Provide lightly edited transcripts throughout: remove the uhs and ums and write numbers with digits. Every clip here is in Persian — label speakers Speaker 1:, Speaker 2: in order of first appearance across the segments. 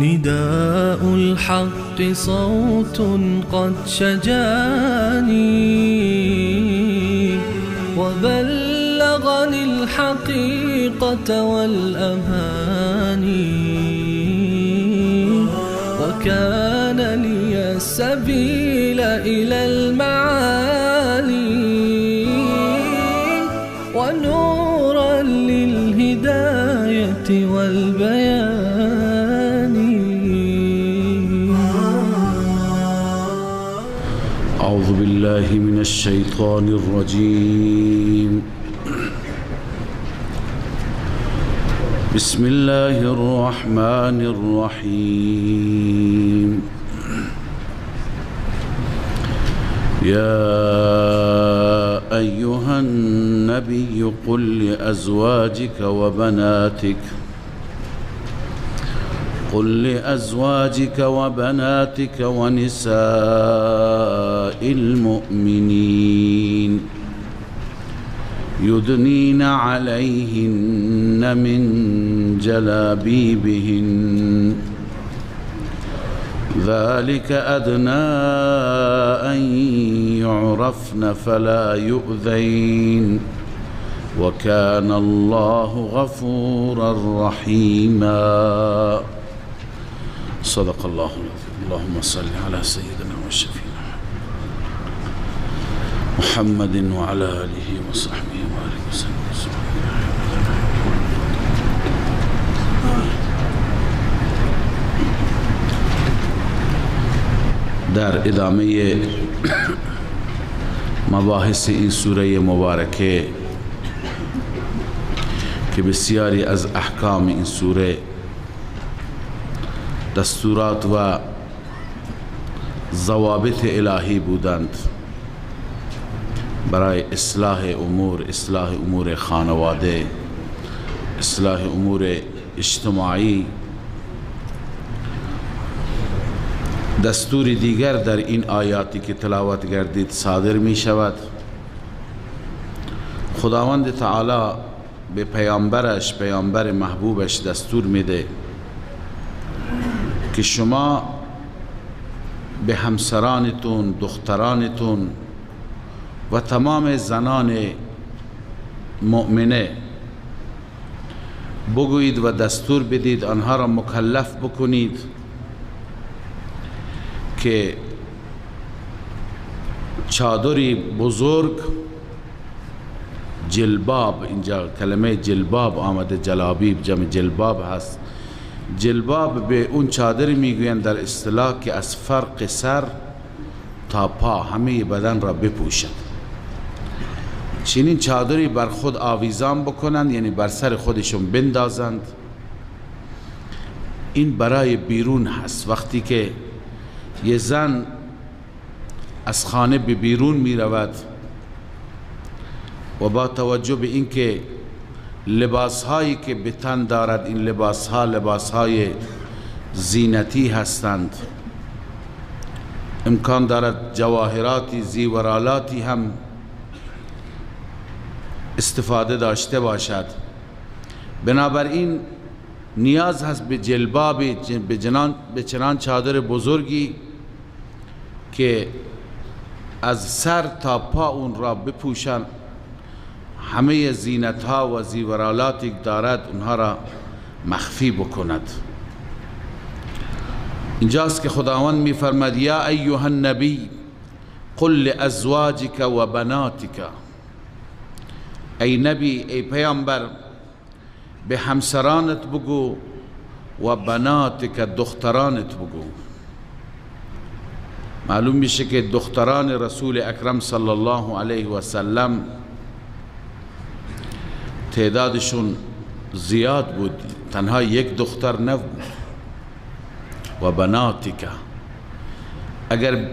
Speaker 1: نداء الحق صوت قد شجاني وبلغني الحقيقة والأماني وكان لي السبيل إلى المعالي ونورا للهداية والبيان.
Speaker 2: أعوذ بالله من الشيطان الرجيم. بسم الله الرحمن الرحيم. يا أيها النبي قل لأزواجك وبناتك ونساء المؤمنين يدنين عليهن من جلابيبهن ذلك أدنى أن يعرفن فلا يؤذين وكان الله غفورا رحيما. صدق الله العظيم. اللهم صل على سيدنا وشفينا محمد وعلى آله وصحبه وآله وسلم. در ادامه مباحث این سوره مبارکه که بسیاری از احکام این سوره دستورات و ضوابط الهی بودند برای اصلاح امور خانواده، اصلاح امور اجتماعی. دستور دیگر در این آیاتی که تلاوت گردید صادر می شود. خداوند تعالی به پیامبر محبوبش دستور میده که شما به همسرانتون، دخترانتون و تمام زنان مؤمنه بگویید و دستور بدید، آنها را مکلف بکنید که چادری بزرگ، جلباب، اینجا کلمه جلباب آمده، جلابیب جمع جلباب هست. جلباب به اون چادر میگویند در اصطلاح که از فرق سر تا پا همه بدن را بپوشد. چنین چادری بر خود آویزان بکنند، یعنی بر سر خودشون بندازند. این برای بیرون هست. وقتی که یه زن از خانه به بیرون می رود و با توجه به اینکه لباس هایی که به تن دارد، این لباس های زینتی هستند، امکان دارد جواهراتی، زیورالاتی هم استفاده داشته باشد. بنابراین نیاز هست به جلباب، به چنان چادر بزرگی که از سر تا پا اون را بپوشن، همه زینت ها و زیورالاتی که دارد اونها را مخفی بکند. اینجاست که خداوند می فرماید یا ایها النبی قل لازواجک و بناتک. ای نبی، ای پیامبر، به همسرانت بگو و بناتک، دخترانت بگو. معلوم میشه که دختران رسول اکرم صلی الله علیه و سلم تعدادشون زیاد بود، تنها یک دختر نبود. و بناتک، اگر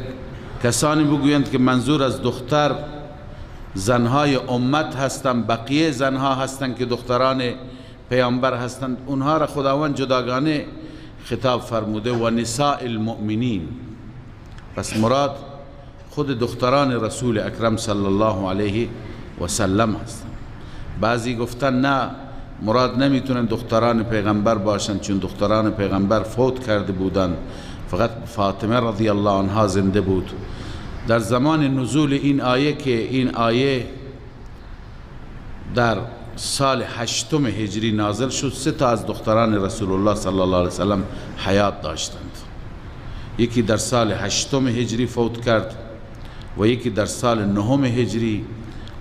Speaker 2: کسانی بگویند که منظور از دختر زنهای امت هستند، بقیه زنها هستند که دختران پیامبر هستند، اونها را خداوند جداگانه خطاب فرموده و نساء المؤمنین. پس مراد خود دختران رسول اکرم صلی الله علیه و سلم هستند. بعضی گفتن نه، مراد نمیتونن دختران پیغمبر باشند، چون دختران پیغمبر فوت کرده بودند، فقط فاطمه رضی الله عنها زنده بود. در زمان نزول این آیه که این آیه در سال 8 هجری نازل شد، 3 تا از دختران رسول الله صلی الله علیه وسلم حیات داشتند. یکی در سال 8 هجری فوت کرد و یکی در سال 9 هجری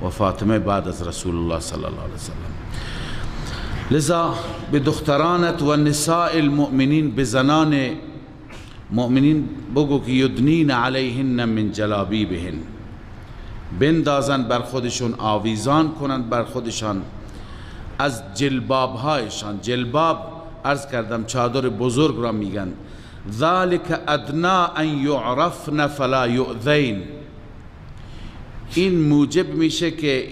Speaker 2: و فاطمه بعد از رسول الله صلی الله علیه وسلم. لذا به دخترانت و نساء المؤمنین، به زنان مؤمنین بگو که یدنین علیهن من جلابیبهن، بندازن بر خودشون، آویزان کنند بر خودشان از جلباب هایشان. جلباب عرض کردم چادر بزرگ را میگن. ذالک ادنا ان یعرفن فلا یؤذین، این موجب میشه که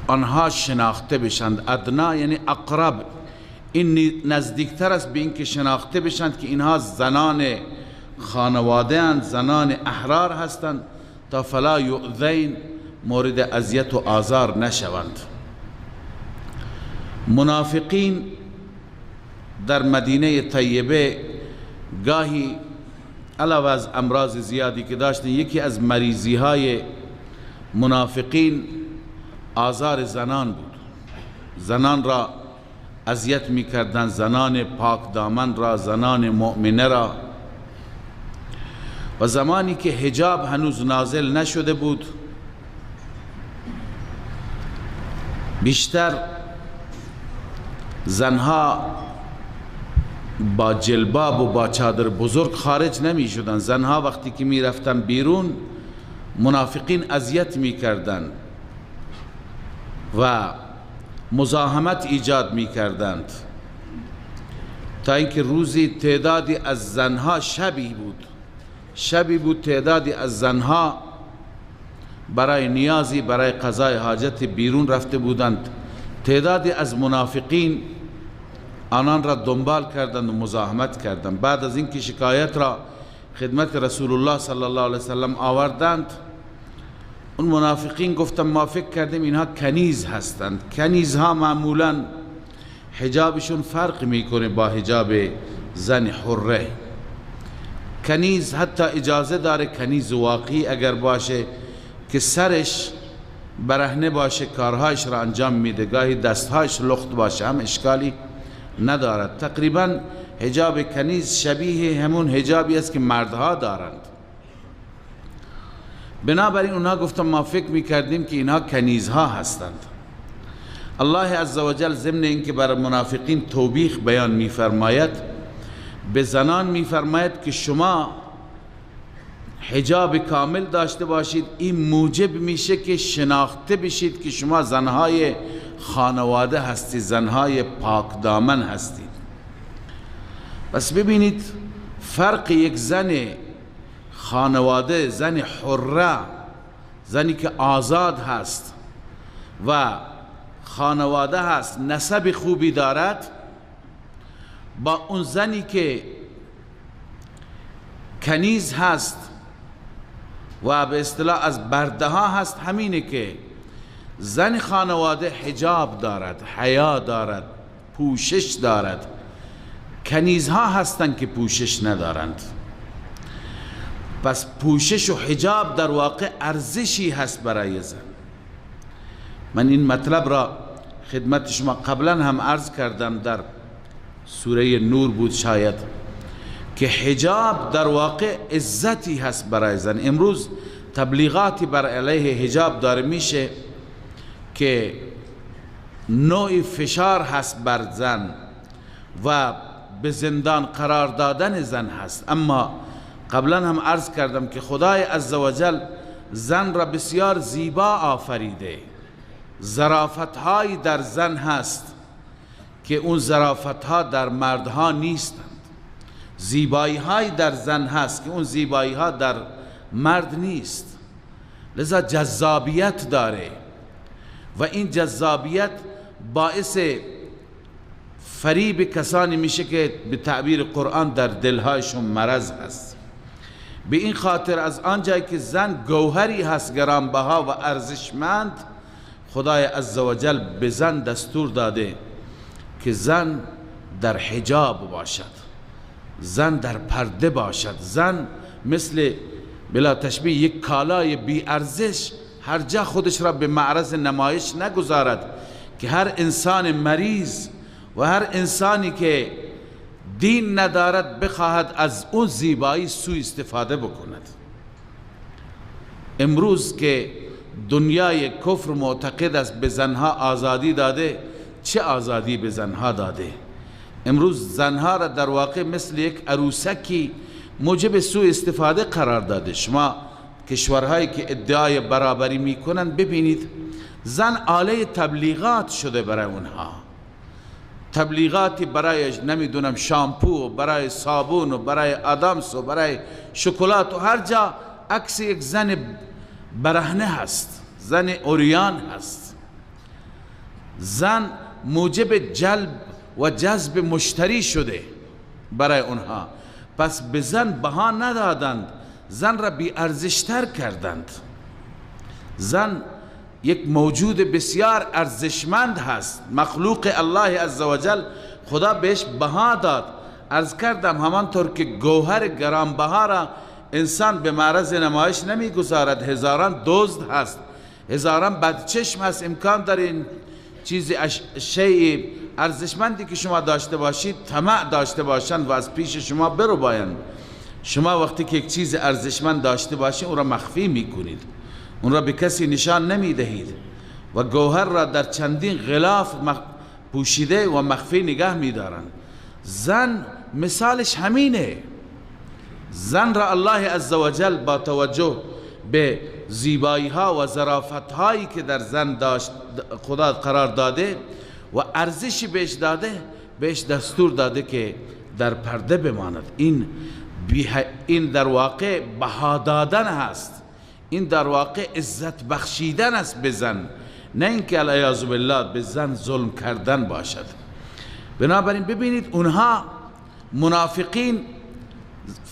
Speaker 2: آنها شناخته بشند. ادنا یعنی اقرب، این نزدیکتر است به این که شناخته بشند که اینها زنان خانواده اند، زنان احرار هستند، تا فلا یؤذین، مورد اذیت و آزار نشوند. منافقین در مدینه طیبه گاهی علاوه از امراض زیادی که داشتن، یکی از مریضی های منافقین آزار زنان بود. زنان را اذیت می کردن، زنان پاک دامن را، زنان مؤمنه را. و زمانی که حجاب هنوز نازل نشده بود، بیشتر زنها با جلباب و با چادر بزرگ خارج نمی شدن. زنها وقتی که می رفتن بیرون، منافقین اذیت می کردن و مزاحمت ایجاد می کردند، تا اینکه روزی تعدادی از زنها شبی بود تعدادی از زنها برای نیازی، برای قضای حاجت بیرون رفته بودند. تعدادی از منافقین آنان را دنبال کردند و مزاحمت کردند. بعد از اینکه شکایت را خدمت رسول الله صلی الله علیه وسلم آوردند، اون منافقین گفتن ما فکر کردیم اینها کنیز هستند. کنیزها معمولا حجابشون فرق میکنه با حجاب زن حره. کنیز حتی اجازه داره، کنیز واقعی اگر باشه که سرش برهنه باشه، کارهایش را انجام میده، گاهی دستهایش لخت باشه، هم اشکالی ندارد. تقریبا حجاب کنیز شبیه همون حجابی است که مردها دارند. بنابراین اونها گفتن ما فکر میکردیم که اینها کنیزها هستند. الله عزوجل ضمن اینکه بر منافقین توبیخ بیان میفرماید، به زنان میفرماید که شما حجاب کامل داشته باشید. این موجب میشه که شناخته بشید که شما زنهای خانواده هستید، زنهای پاک دامن هستید. بس ببینید فرق یک زن خانواده، زن حره، زنی که آزاد هست و خانواده هست، نسب خوبی دارد، با اون زنی که کنیز هست و به اصطلاح از برده ها هست. همینه که زن خانواده حجاب دارد، حیا دارد، پوشش دارد. کنیزها هستند که پوشش ندارند. پس پوشش و حجاب در واقع ارزشی هست برای زن. من این مطلب را خدمت شما قبلا هم عرض کردم، در سوره نور بود شاید، که حجاب در واقع عزتی هست برای زن. امروز تبلیغاتی بر علیه حجاب داره میشه که نوع فشار هست بر زن و به زندان قرار دادن زن هست. اما قبلا هم عرض کردم که خدای عزوجل زن را بسیار زیبا آفریده. ظرافت هایی در زن هست که اون ظرافت ها در مردها نیستند، زیبایی هایی در زن هست که اون زیبایی ها در مرد نیست، لذا جذابیت داره و این جذابیت باعث فریب کسانی میشه که به تعبیر قرآن در دلهایشون مرض هست. به این خاطر از آنجایی که زن گوهری هست گرانبها و ارزشمند، خدای عزوجل به زن دستور داده که زن در حجاب باشد، زن در پرده باشد، زن مثل بلا تشبیه یک کالای بی ارزش هر جا خودش را به معرض نمایش نگذارد که هر انسان مریض و هر انسانی که دین ندارد بخواهد از اون زیبایی سوء استفاده بکند. امروز که دنیای کفر معتقد است به زنها آزادی داده، چه آزادی به زنها داده؟ امروز زنها را در واقع مثل یک عروسکی موجب سوء استفاده قرار داده. شما کشورهایی که ادعای برابری میکنند ببینید، زن آله تبلیغات شده برای اونها، تبلیغاتی برای نمیدونم شامپو و برای صابون و برای آدامس و برای شکلات و هر جا عکس یک زن برهنه هست، زن عریان هست. زن موجب جلب و جذب مشتری شده برای اونها، پس به زن بها ندادند، زن را بی ارزشتر کردند. زن یک موجود بسیار ارزشمند هست، مخلوق الله عزوجل، خدا بهش بها داد. عرض کردم همانطور که گوهر گرانبها را انسان به معرض نمایش نمیگذارد، هزاران دزد هست، هزاران بدچشم هست، امکان داره این چیز شیء ارزشمندی که شما داشته باشید طمع داشته باشند و از پیش شما برو باید. شما وقتی که یک چیز ارزشمند داشته باشید اون را مخفی میکنید، اون را به کسی نشان نمیدهید و گوهر را در چندین غلاف پوشیده و مخفی نگه میدارند. زن مثالش همینه. زن را الله عزوجل با توجه به زیبایی ها و ظرافت هایی که در زن داشت خدا قرار داده و ارزشی بهش داده، بهش دستور داده که در پرده بماند. این در واقع بها دادن هست، این در واقع عزت بخشیدن است به زن، نه اینکه العیاذ بالله به زن ظلم کردن باشد. بنابراین ببینید اونها منافقین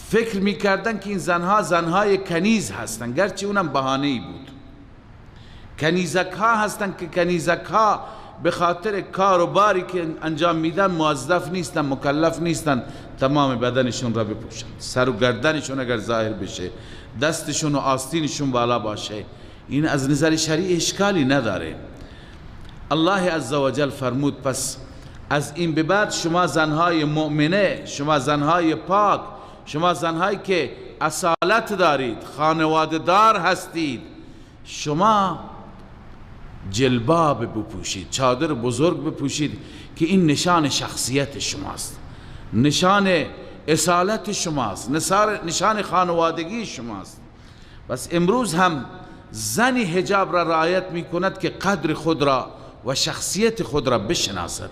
Speaker 2: فکر میکردن که این زنها زنهای کنیز هستند، گرچه اونم بهانه‌ای بود. کنیزک ها هستند که کنیزک ها به خاطر کار و باری که انجام میدن موظف نیستن، مکلف نیستن تمام بدنشون را بپوشن، سر و گردنشون اگر ظاهر بشه، دستشون و آستینشون بالا باشه، این از نظر شرعی اشکالی نداره. الله عزوجل فرمود پس از این به بعد شما زنهای مؤمنه، شما زنهای پاک، شما زنهایی که اصالت دارید، خانواده دار هستید، شما جلباب بپوشید، چادر بزرگ بپوشید که این نشان شخصیت شماست، نشان اصالت شماست، نشان خانوادگی شماست. بس امروز هم زنی حجاب را رعایت می کند که قدر خود را و شخصیت خود را بشناسد.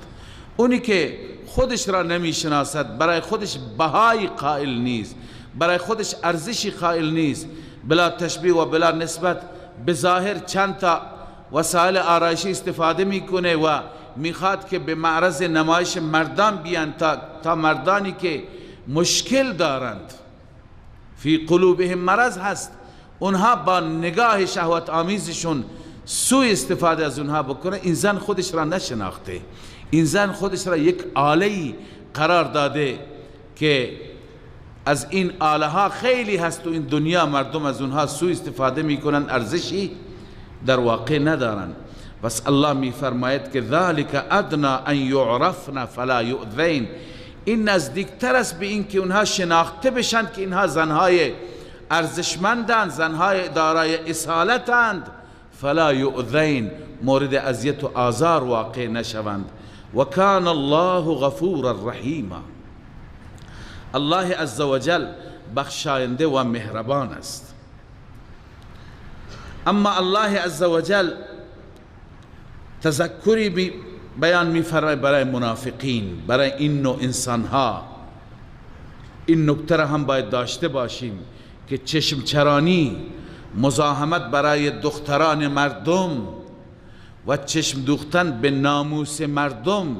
Speaker 2: اونی که خودش را نمی شناسد، برای خودش بهای قائل نیست، برای خودش ارزشی قائل نیست، بلا تشبیه و بلا نسبت به ظاهر چند تا وسایل آرایشی استفاده میکنه و میخواد که به معرض نمایش مردان بیان تا مردانی که مشکل دارند، فی قلوبهم مرض هست، اونها با نگاه شهوت آمیزشون سوء استفاده از اونها بکنه. این زن خودش را نشناخته، این زن خودش را یک آله‌ای قرار داده که از این آله ها خیلی هست و این دنیا مردم از اونها سوء استفاده میکنن، ارزشی در واقع ندارن. بس الله می فرماید که ذالک ادنا ان یعرفن فلا یؤذین، این نزدیکتر است به این که اونها شناخته بشن که اینها زنهای ارزشمندند، زنهای دارای اصالتند، فلا یؤذین، مورد اذیت و آزار واقع نشوند. و کان الله غفورا رحیما، الله عزوجل بخشاینده و مهربان است. اما الله عزوجل تذکری بیان می‌فرماید برای منافقین، برای این نوع انسانها. این نکته را هم باید داشته باشیم که چشم چرانی، مزاحمت برای دختران مردم و چشم دوختن به ناموس مردم،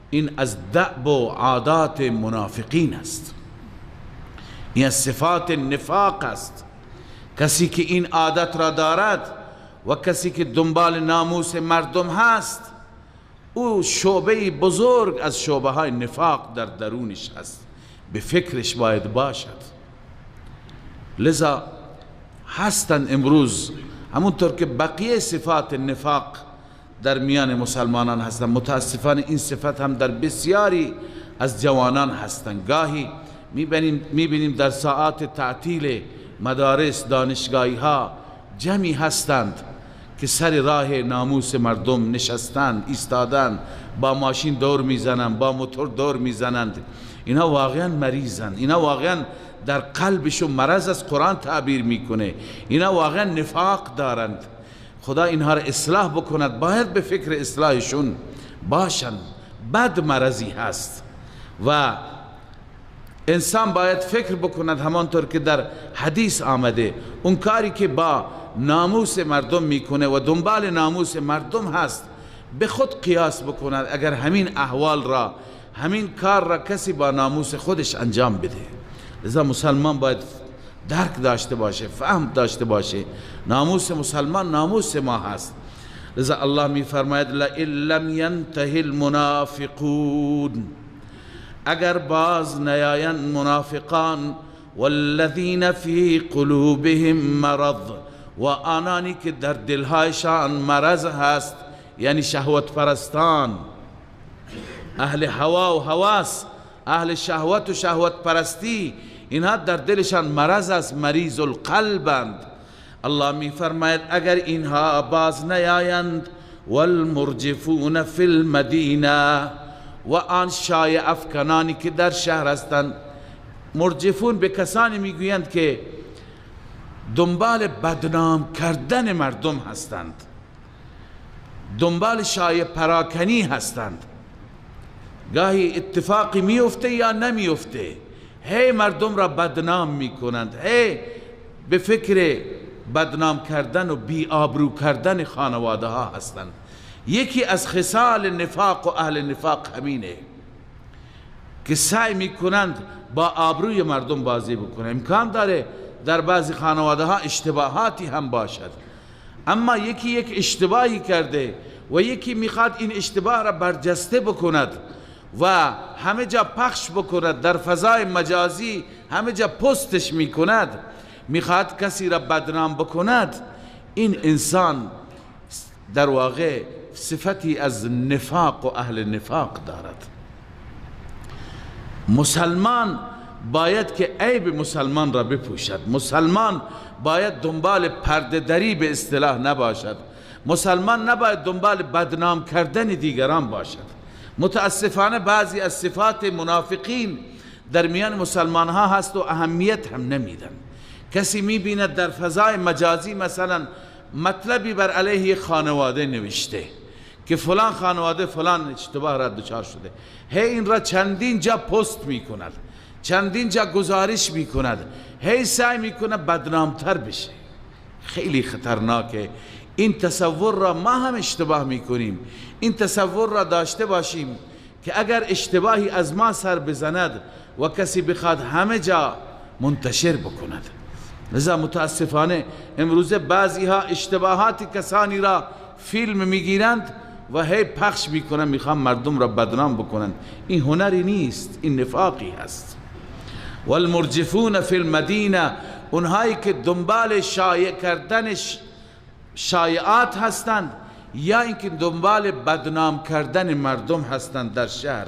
Speaker 2: این از دأب و عادات منافقین است، این از صفات نفاق است. کسی که این عادت را دارد و کسی که دنبال ناموس مردم هست، او شعبه بزرگ از شعبه های نفاق در درونش هست، به فکرش باید باشد. لذا هستند امروز همونطور که بقیه صفات نفاق در میان مسلمانان هستند، متاسفانه این صفت هم در بسیاری از جوانان هستند. گاهی میبینیم در ساعات تعطیل مدارس، دانشگاهی ها جمعی هستند که سر راه ناموس مردم نشستند، ایستادند، با ماشین دور میزنند، با موتور دور میزنند. اینا واقعا مریضند، اینا واقعا در قلبشون مرض از قرآن تعبیر میکنه، اینا واقعا نفاق دارند. خدا اینها را اصلاح بکند، باید به فکر اصلاحشون باشند. بد مرضی هست و انسان باید فکر بکند، همانطور که در حدیث آمده، اون کاری که با ناموس مردم میکنه و دنبال ناموس مردم هست، به خود قیاس بکند اگر همین احوال را، همین کار را کسی با ناموس خودش انجام بده. لذا مسلمان باید درک داشته باشه، فهم داشته باشه، ناموس مسلمان ناموس ما هست. لذا الله می فرماید لئن لم ینتهی المنافقون، اگر باز نیایند منافقان، والذین فی قلوبهم مرض، و آنانی که در دلهایشان مرض هست، یعنی شهوت پرستان، اهل هوا و هواس، اهل شهوت و شهوت پرستی، اینها در دلشان مرض است، مریض القلبند. الله می فرماید اگر اینها باز نیایند، والمرجفون فی المدینه، و آن شایع افکنانی که در شهر هستند. مرجفون به کسانی میگویند که دنبال بدنام کردن مردم هستند، دنبال شایع پراکنی هستند. گاهی اتفاقی میفته یا نمیفته، هی مردم را بدنام میکنند، هی به فکر بدنام کردن و بی آبرو کردن خانواده ها هستند. یکی از خصال نفاق و اهل نفاق همینه که سعی میکنند با آبروی مردم بازی بکنند. امکان داره در بعضی خانواده ها اشتباهاتی هم باشد، اما یکی یک اشتباهی کرده و یکی میخواد این اشتباه را برجسته بکند و همه جا پخش بکند، در فضای مجازی همه جا پستش میکند، میخواد کسی را بدنام بکند. این انسان در واقع صفتی از نفاق و اهل نفاق دارد. مسلمان باید که عیب مسلمان را بپوشد، مسلمان باید دنبال پرده دری به اصطلاح نباشد، مسلمان نباید دنبال بدنام کردن دیگران باشد. متاسفانه بعضی از صفات منافقین در میان مسلمان ها هست و اهمیت هم نمیدن. کسی میبیند در فضای مجازی مثلا مطلبی بر علیه خانواده نوشته که فلان خانواده فلان اشتباه را دچار شده، هی این را چندین جا پست میکند، چندین جا گزارش میکند، هی سعی میکند بدنامتر بشه. خیلی خطرناکه. این تصور را ما هم اشتباه میکنیم. این تصور را داشته باشیم که اگر اشتباهی از ما سر بزند و کسی بخواد همه جا منتشر بکند. لذا متاسفانه امروز بعضی ها اشتباهات کسانی را فیلم میگیرند و هی پخش میکنند، میخوان مردم را بدنام بکنند. این هنری نیست، این نفاقی هست. والمرجفون فی المدینه، اونهایی که دنبال شایع کردن شایعات هستند یا اینکه دنبال بدنام کردن مردم هستند در شهر،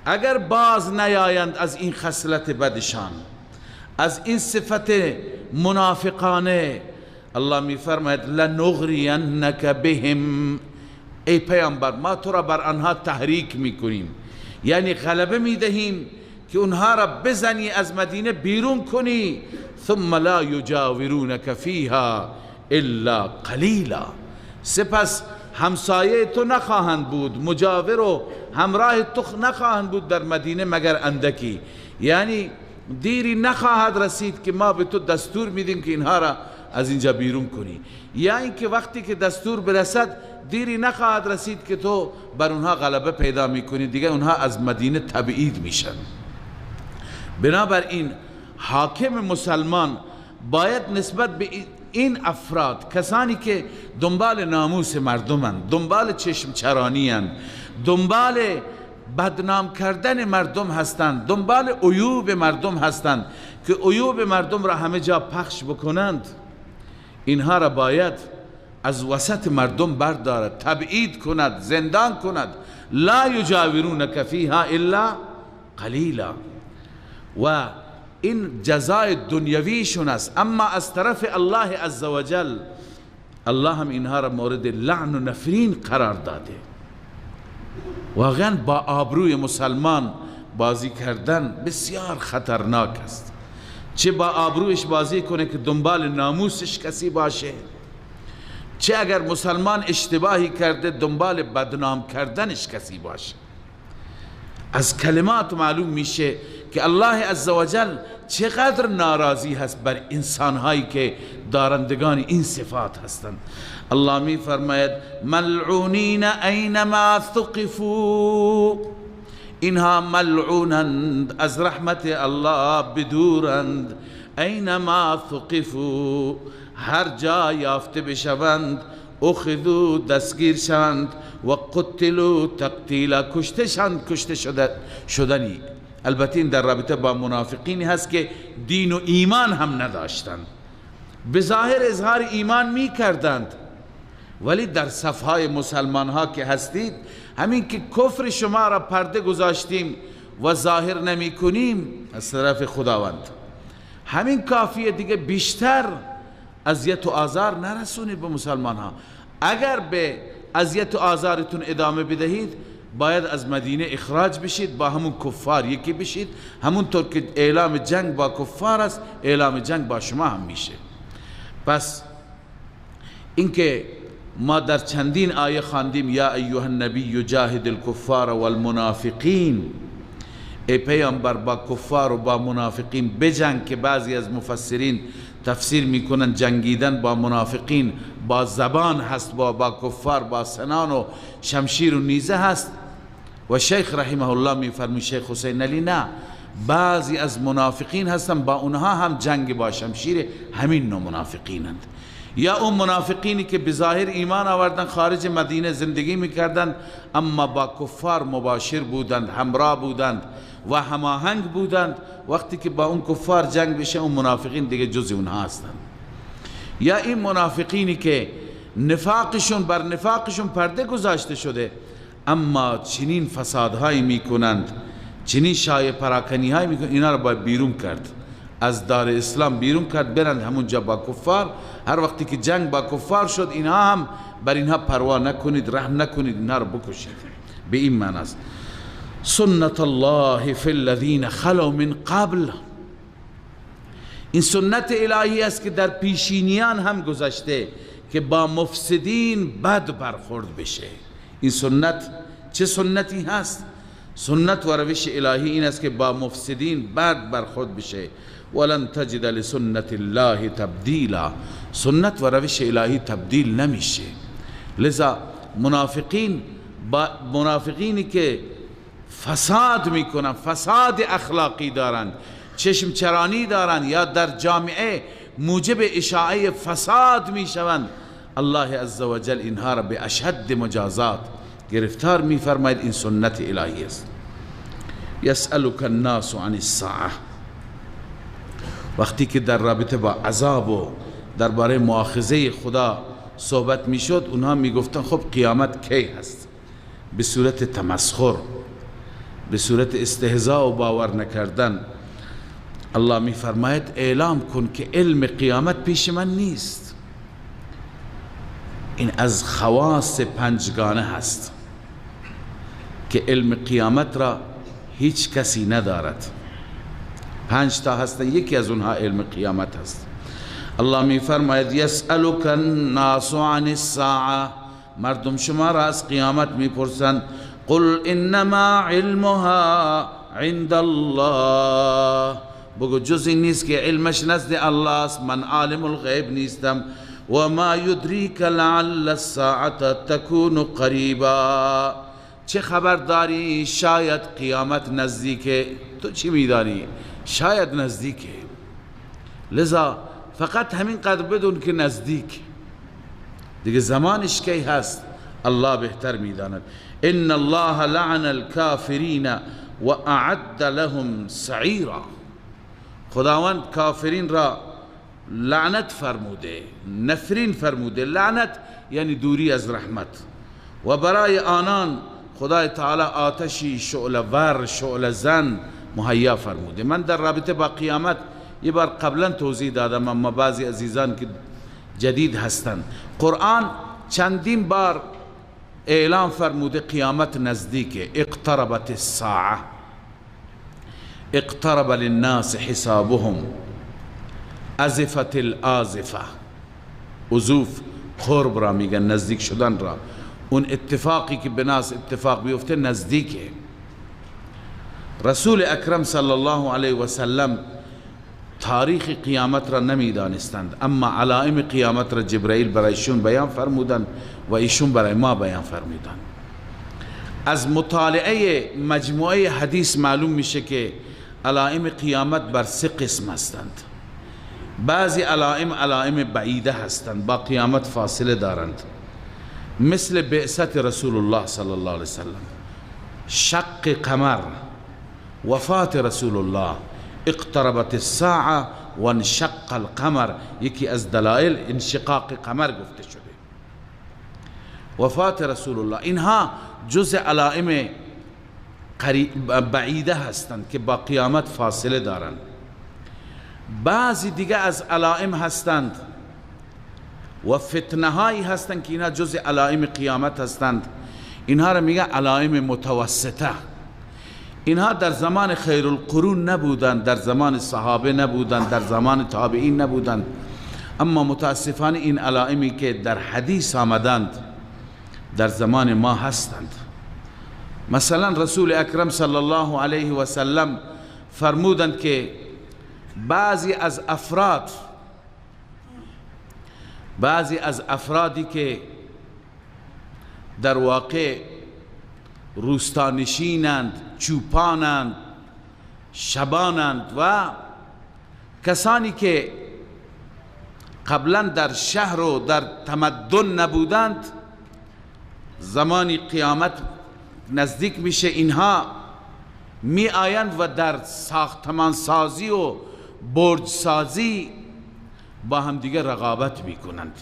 Speaker 2: اگر باز نیایند از این خصلت بدشان، از این صفت منافقانه، الله می فرماید لنغرینک بهم، ای پیامبر ما تو را بر آنها تحریک میکنیم، یعنی غلبه میدهیم که اونها را بزنی، از مدینه بیرون کنی، ثم لا یجاورونک فیها الا قلیلا، سپس همسایه تو نخواهند بود، مجاور و همراه تو نخواهند بود در مدینه مگر اندکی. یعنی دیری نخواهد رسید که ما به تو دستور میدیم که اینها را از اینجا بیرون کنی، یا اینکه وقتی که دستور برسد دیری نخواهد رسید که تو بر اونها غلبه پیدا میکنی، دیگه اونها از مدینه تبعید میشن. بنابراین حاکم مسلمان باید نسبت به این افراد، کسانی که دنبال ناموس مردمند، دنبال چشم چرانی‌اند، دنبال بدنام کردن مردم هستند، دنبال عیوب مردم هستند که عیوب مردم را همه جا پخش بکنند، اینها را باید از وسط مردم بردارد، تبعید کند، زندان کند. لا یجاورونک فیها الا قلیلا. و این جزای دنیویشون است. اما از طرف الله عزوجل، الله هم اینها را مورد لعن و نفرین قرار داده. واقعا با آبروی مسلمان بازی کردن بسیار خطرناک است. چه با آبرویش بازی کنه که دنبال ناموسش کسی باشه، چه اگر مسلمان اشتباهی کرده دنبال بدنام کردنش کسی باشه. از کلمات معلوم میشه که الله عزوجل چقدر ناراضی هست بر انسانهایی که دارندگان این صفات هستند. الله می فرماید ملعونین اینما ثقفوا، اینها ملعونند، از رحمت الله بدورند. اینما ثقفوا، هر جا یافته بشوند، اخذوا دستگیر شوند، و قتلوا تقتیلا، کشته شوند، کشته شدنی. البته این در رابطه با منافقینی هست که دین و ایمان هم نداشتند، به ظاهر اظهار ایمان می کردند، ولی در صفهای مسلمان ها که هستید، همین که کفر شما را پرده گذاشتیم و ظاهر نمی کنیم از طرف خداوند، همین کافیه دیگه، بیشتر اذیت و آزار نرسونید به مسلمان ها. اگر به اذیت و آزارتون ادامه بدهید باید از مدینه اخراج بشید، با همون کفار یکی بشید. همونطور که اعلام جنگ با کفار است، اعلام جنگ با شما هم میشه. پس اینکه ما در چندین آیه خواندیم یا ایها النبی جاهد الکفار والمنافقین، ای پیامبر با کفار و با منافقین بجنگ، که بعضی از مفسرین تفسیر میکنن جنگیدن با منافقین با زبان هست، با کفار با سنان و شمشیر و نیزه هست. و شیخ رحمه الله میفرمی، شیخ حسین علی، نه، بعضی از منافقین هستن با اونها هم جنگ با شمشیر، همین نوع منافقینند. یا اون منافقینی که بظاهر ایمان آوردن، خارج مدینه زندگی میکردند، اما با کفار مباشر بودند، همراه بودند و هماهنگ بودند. وقتی که با اون کفار جنگ بشه، اون منافقین دیگه جز اونها هستند. یا این منافقینی که نفاقشون بر نفاقشون پرده گذاشته شده، اما چنین فسادهایی میکنند، چنین شایع پراکنی هایی میکنند، اینا رو باید بیرون کرد، از دار اسلام بیرون کرد، برند همونجا با کفار. هر وقتی که جنگ با کفار شد، اینها هم بر اینها پروا نکنید، رحم نکنید، اینها رو بکشید. به این معنی است سنت الله فی الذین خلوا من قبل. این سنت الهی است که در پیشینیان هم گذشته که با مفسدین بد برخورد بشه. این سنت چه سنتی هست؟ سنت و روش الهی این است که با مفسدین بد برخورد بشه. ولن تجد لسنت الله تبدیلا، سنت و روش الهی تبدیل نمیشه. لذا منافقینی که فساد میکنن، فساد اخلاقی دارن، چشم چرانی دارن، یا در جامعه موجب اشاعه فساد میشوند، الله عزوجل اینها را به اشد مجازات گرفتار میفرماید. این سنت الهی است. یسألک الناس عن الساعه، وقتی که در رابطه با عذاب و درباره مؤاخذه خدا صحبت میشد، اونها میگفتن خب قیامت کی هست؟ به صورت تمسخر، به صورت استهزاء و باور نکردن. الله میفرماید اعلام کن که علم قیامت پیش من نیست. این از خواص پنجگانه هست که علم قیامت را هیچ کسی ندارد. 5 تا هستن، یکی از اونها علم قیامت هست. الله می فرماید یسألک الناس عن الساعه، مردم شما را از قیامت میپرسند قل انما علمها عند الله، بگو جز این نیست که علمش نزد الله است، من عالم الغیب نیستم. و ما یدریک لعل الساعة تکون قریبا، چه خبر داری شاید قیامت نزدیکه؟ تو چی میدانی؟ شاید نزدیکه. لذا فقط همین قدر بدون که نزدیک، دیگه زمانش کی هست الله بهتر میداند. ان الله لعن الكافرین و اعد لهم سعیرا، خداوند کافرین را لعنت فرموده، نفرین فرموده. لعنت یعنی دوری از رحمت، و برای آنان خدای تعالی آتشی شعله ور شعله زن مهیا فرموده. من در رابطه با قیامت یه بار قبلا توضیح دادم، اما بعضی عزیزان که جدید هستند، قرآن چندین بار اعلام فرموده قیامت نزدیکه. اقتربت الساعه، اقترب للناس حسابهم، ازفت الازفه. عزوف قرب را میگن، نزدیک شدن را. اون اتفاقی که به ناس اتفاق بیفته نزدیکه. رسول اکرم صلی الله علیه و سلم تاریخ قیامت را نمیدانستند، اما علائم قیامت را جبرائیل برایشون بیان فرمودند و ایشون برای ما بیان فرمودند. از مطالعه مجموعه حدیث معلوم میشه که علائم قیامت بر 3 قسم هستند. بعضی علائم بعیده هستند، با قیامت فاصله دارند، مثل بعثت رسول الله صلی الله علیه وسلم، شق قمر، وفات رسول الله، اقتربت الساعه و انشق القمر. یکی از دلائل انشقاق قمر گفته شده، وفات رسول الله. اینها جز علائم بعیده هستند که با قیامت فاصله دارند. بعضی دیگه از علائم هستند و فتنه هایی هستند که اینها جز علائم قیامت هستند. اینها را میگه علائم متوسطه. اینها در زمان خیر القرون نبودند، در زمان صحابه نبودند، در زمان تابعین نبودند، اما متاسفانه این علائمی که در حدیث آمدند در زمان ما هستند. مثلا رسول اکرم صلی الله علیه و سلم فرمودند که بعضی از افرادی که در واقع روستانشینند، چوپانند، شبانند و کسانی که قبلا در شهر و در تمدن نبودند، زمانی قیامت نزدیک میشه اینها می آیند و در ساختمان سازی و برج سازی با هم دیگه رقابت میکنند.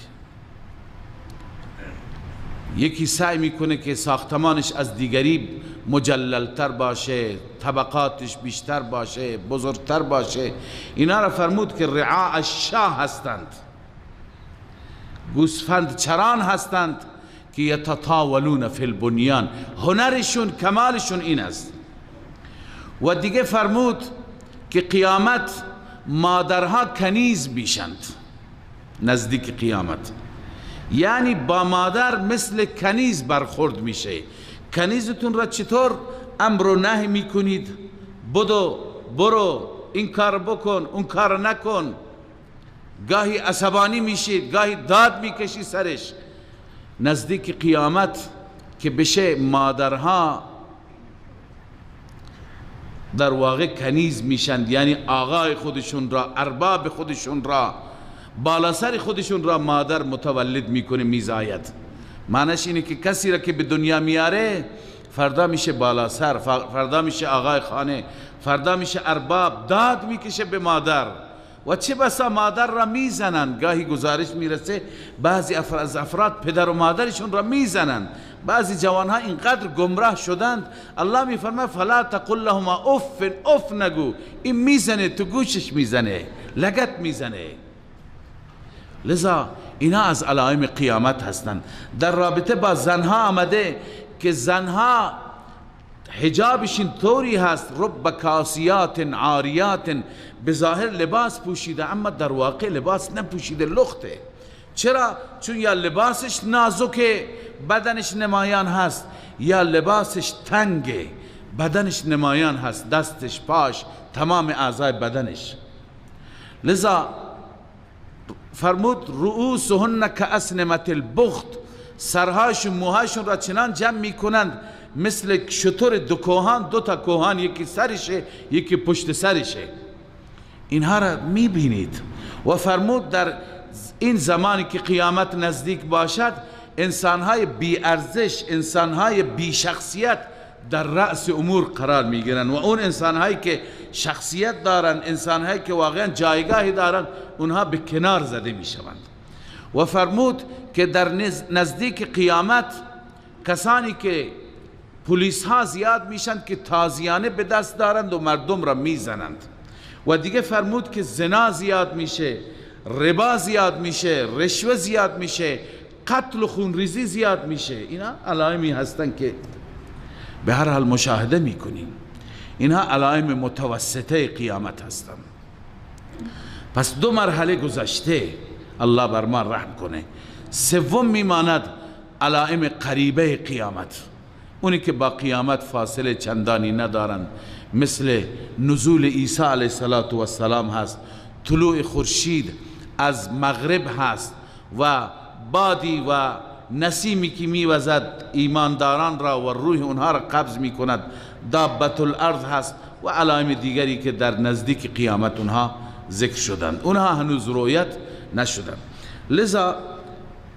Speaker 2: یکی سعی میکنه که ساختمانش از دیگری مجللتر باشه، طبقاتش بیشتر باشه، بزرگتر باشه. اینا را فرمود که رعاء الشاه هستند، گوسفند چران هستند که یتطاولون فی البنیان. هنرشون، کمالشون این است. و دیگه فرمود که قیامت مادرها کنیز میشند نزدیک قیامت، یعنی با مادر مثل کنیز برخورد میشه. کنیزتون را چطور امر و نهی میکنید؟ بدو، برو، این کار بکن، اون کار نکن. گاهی عصبانی میشید، گاهی داد میکشی سرش. نزدیک قیامت که بشه مادرها در واقع کنیز میشند، یعنی آقای خودشون را، ارباب خودشون را، بالا سر خودشون را مادر متولد میکنه، میزاید. معنیش اینه که کسی را که به دنیا میاره فردا میشه بالا سر، فردا میشه آقای خانه، فردا میشه ارباب. داد میکشه به مادر و چه بسا مادر را میزنن. گاهی گزارش میرسه بعضی از افراد پدر و مادرشون را میزنن. بعضی جوانها اینقدر گمراه شدند، الله میفرماید فلا تقل لهما اف، اف نگو. این میزنه تو گوشش، میزنه لگت میزنه. لذا اینا از علائم قیامت هستند. در رابطه با زنها آمده که زنها حجابشون طوری هست، رب کاسیات عاریات، به ظاهر لباس پوشیده اما در واقع لباس نپوشیده، لخته. چرا؟ چون یا لباسش نازکه بدنش نمایان هست، یا لباسش تنگه بدنش نمایان هست، دستش، پاش، تمام اعضای بدنش. لذا فرمود رؤوسهن کاسنمة البخت، سرهاشون موهاشون را چنان جمع میکنند مثل شتر دو کوهان، دو تا کوهان، یکی سرشه یکی پشت سرشه. اینها را میبینید. و فرمود در این زمانی که قیامت نزدیک باشد انسانهای بی ارزش، انسانهای بی شخصیت در رأس امور قرار میگیرن و اون انسانهایی که شخصیت دارن، انسانهایی که واقعا جایگاهی دارن، اونها به کنار زده میشوند. و فرمود که در نزدیک قیامت کسانی که پلیس ها زیاد میشند که تازیانه به دست دارند و مردم را میزنند. و دیگه فرمود که زنا زیاد میشه، ربا زیاد میشه، رشوه زیاد میشه، قتل و خونریزی زیاد میشه. اینا علائمی هستن که به هر حال مشاهده میکنیم. اینها علائم متوسطه قیامت هستن. پس دو مرحله گذشته، الله بر ما رحم کنه. سوم میماند علائم قریبه قیامت، اونی که با قیامت فاصله چندانی ندارن، مثل نزول عیسی علیه السلام هست، طلوع خورشید از مغرب هست و بادی و نسیمی که میوزد ایمانداران را و روح اونها را قبض میکند، دابت الارض هست و علائم دیگری که در نزدیک قیامت اونها ذکر شدند، اونها هنوز رؤیت نشدند. لذا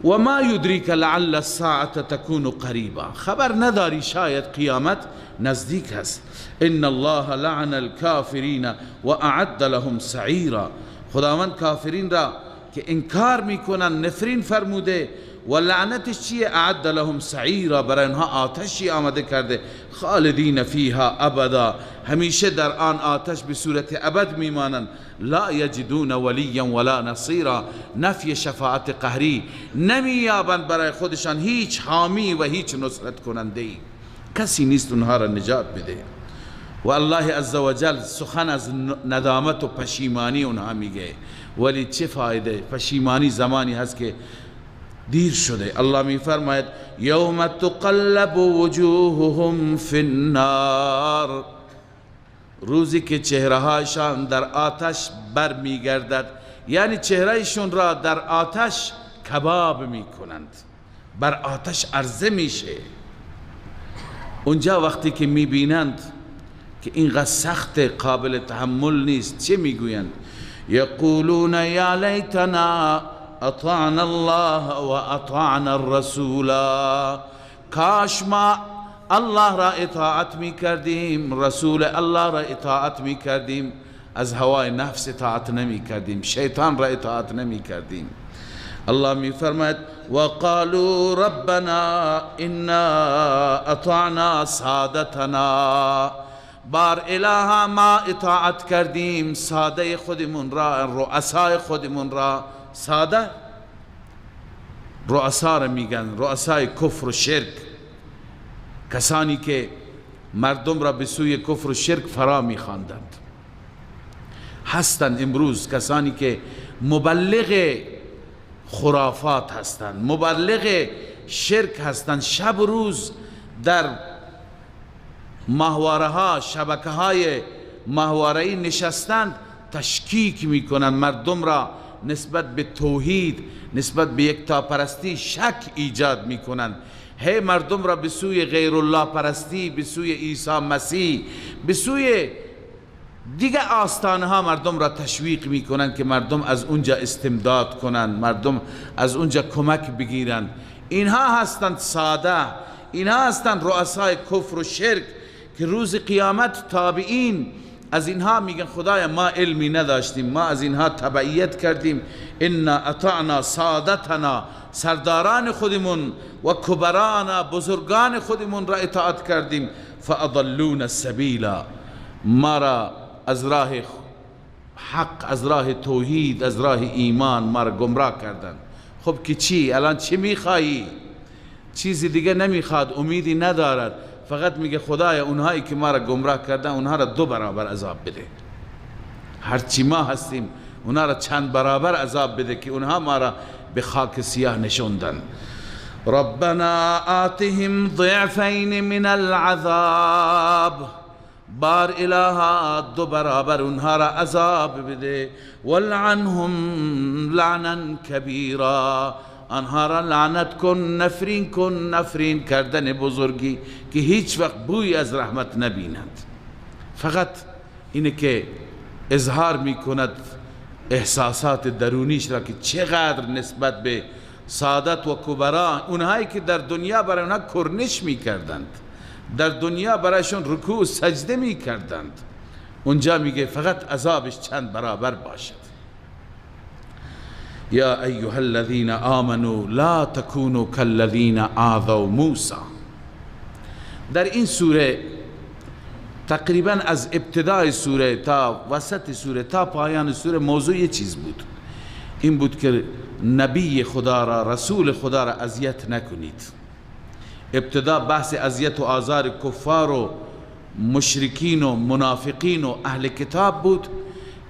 Speaker 2: و ما یدریک لعل الساعه تکون قریبا، خبر نداری شاید قیامت نزدیک هست. ان الله لعن الكافرین و اعد لهم سعیرا، خداوند کافرین را که انکار میکنن نفرین فرموده و لعنتش چیه؟ اعد لهم سعیرا، برای اینها آتشی آماده کرده، خالدین فیها ابدا، همیشه در آن آتش به صورت ابد میمانند. لا یجدون ولیا ولا نصیرا، نفی شفاعت قهری، نمییابند برای خودشان هیچ حامی و هیچ نصرت کننده ای، کسی نیست اونها را نجات بده. و الله عزوجل سخن از ندامت و پشیمانی اونها میگه، ولی چه فایده؟ پشیمانی زمانی هست که دیر شده. الله میفرماید یوم تقلب وجوههم فی النار، روزی که چهرهاشان در آتش بر میگردد، یعنی چهرهشون را در آتش کباب میکنند، بر آتش عرضه میشه. اونجا وقتی که میبینند که اینقدر سخت، قابل تحمل نیست، چه میگویند؟ یقولون یا لیتنا اطعنا الله و اطعنا الرسول، کاش ما الله را اطاعت می کردیم، رسول الله را اطاعت می کردیم، از هوای نفس اطاعت نمی کردیم، شیطان را اطاعت نمی کردیم. الله می فرماید و قالوا ربنا انا اطعنا سادتنا، بار اله ما اطاعت کردیم ساده خودمون را، رؤسای خودمون را. ساده رؤسا را میگن، رؤسای کفر و شرک، کسانی که مردم را به سوی کفر و شرک فرا میخواندند. هستند امروز کسانی که مبلغ خرافات هستند، مبلغ شرک هستند، شب و روز در ماهواره ها، شبکه های ماهواره‌ای نشستند، تشکیک میکنند مردم را نسبت به توحید، نسبت به یکتاپرستی شک ایجاد میکنند. هی مردم را به سوی غیر الله پرستی، به سوی عیسی مسیح، به سوی دیگه آستانه ها مردم را تشویق میکنند که مردم از اونجا استمداد کنند، مردم از اونجا کمک بگیرند. اینها هستند ساده، اینها هستند رؤسای کفر و شرک که روز قیامت تابعین از اینها میگن خدایا ما علمی نداشتیم، ما از اینها تبعیت کردیم، انا اطعنا سادتنا، سرداران خودمون و کبرانا، بزرگان خودمون را اطاعت کردیم، فاضلون السبیلا، ما را از راه حق، از راه توحید، از راه ایمان ما را گمراه کردند. خب که چی؟ الان چی میخوایی؟ چیزی دیگه نمیخواد، امیدی ندارد، فقط میگه خدایا اونهایی که ما را گمراه کردن اونها را 2 برابر عذاب بده، هرچی ما هستیم اونها را چند برابر عذاب بده که اونها ما را به خاک سیاه نشوندن. ربنا آتهم ضعفین من العذاب، بار الها 2 برابر اونها را عذاب بده. ولعنهم لعنا کبیرا، آنها را لعنت کن، نفرین کن، نفرین کردن بزرگی که هیچ وقت بوی از رحمت نبینند. فقط اینه که اظهار میکند احساسات درونیش را که چقدر نسبت به سادت و کبرا، اونهایی که در دنیا برای اونها کرنش میکردند، در دنیا برایشون رکوع و سجده میکردند، اونجا میگه فقط عذابش چند برابر باشد. یا ایها الذین آمنوا لا تکونوا کالذین آذوا موسی. در این سوره تقریبا از ابتدای سوره تا وسط سوره تا پایان سوره موضوع یه چیز بود، این بود که نبی خدا را، رسول خدا را اذیت نکنید. ابتدا بحث اذیت و آزار کفار و مشرکین و منافقین و اهل کتاب بود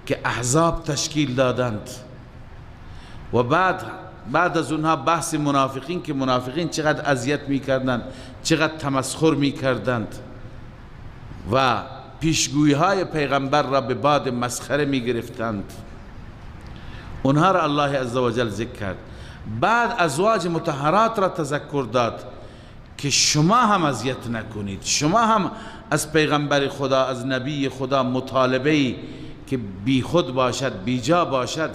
Speaker 2: که احزاب تشکیل دادند، و بعد از اونها بحث منافقین که منافقین چقدر اذیت میکردند، چقدر تمسخر میکردند و پیشگویی های پیغمبر را به باد مسخره میگرفتند. اونها را الله عزوجل ذکر کرد. بعد ازواج مطهرات را تذکر داد که شما هم اذیت نکنید، شما هم از پیغمبر خدا، از نبی خدا مطالبه‌ای که بی خود باشد، بی جا باشد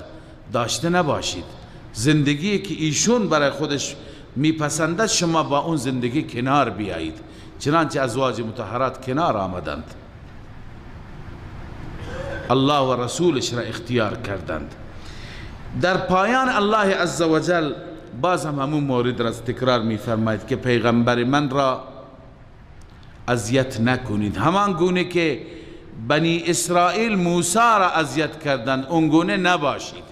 Speaker 2: داشته نباشید. زندگی که ایشون برای خودش میپسندد شما با اون زندگی کنار بیایید. چنانچه ازواج مطهرات کنار آمدند، الله و رسولش را اختیار کردند. در پایان الله عزوجل باز هم همون مورد را تکرار میفرماید که پیغمبر من را اذیت نکنید، همان گونه که بنی اسرائیل موسی را اذیت کردند اون گونه نباشید.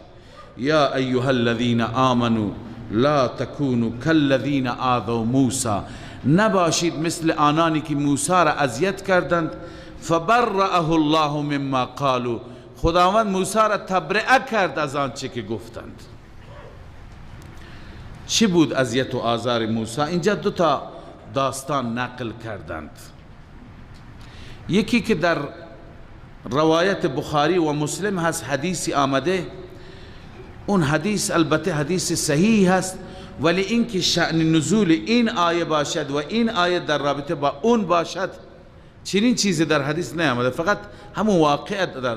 Speaker 2: یا ایها الذین آمنوا لا تکونوا کالذین آذوا موسی، نباشید مثل آنانی که موسی را اذیت کردند. فبرأه الله مما قالوا، خداوند موسی را تبرئه کرد از آنچه که گفتند. چی بود اذیت و آزار موسی؟ اینجا 2 تا داستان نقل کردند. یکی که در روایت بخاری و مسلم هست، حدیثی آمده، اون حدیث البته حدیث صحیح هست، ولی این که شأن نزول این آیه باشد و این آیه در رابطه با اون باشد، چنین چیزی در حدیث نیامده، فقط همون واقعیت در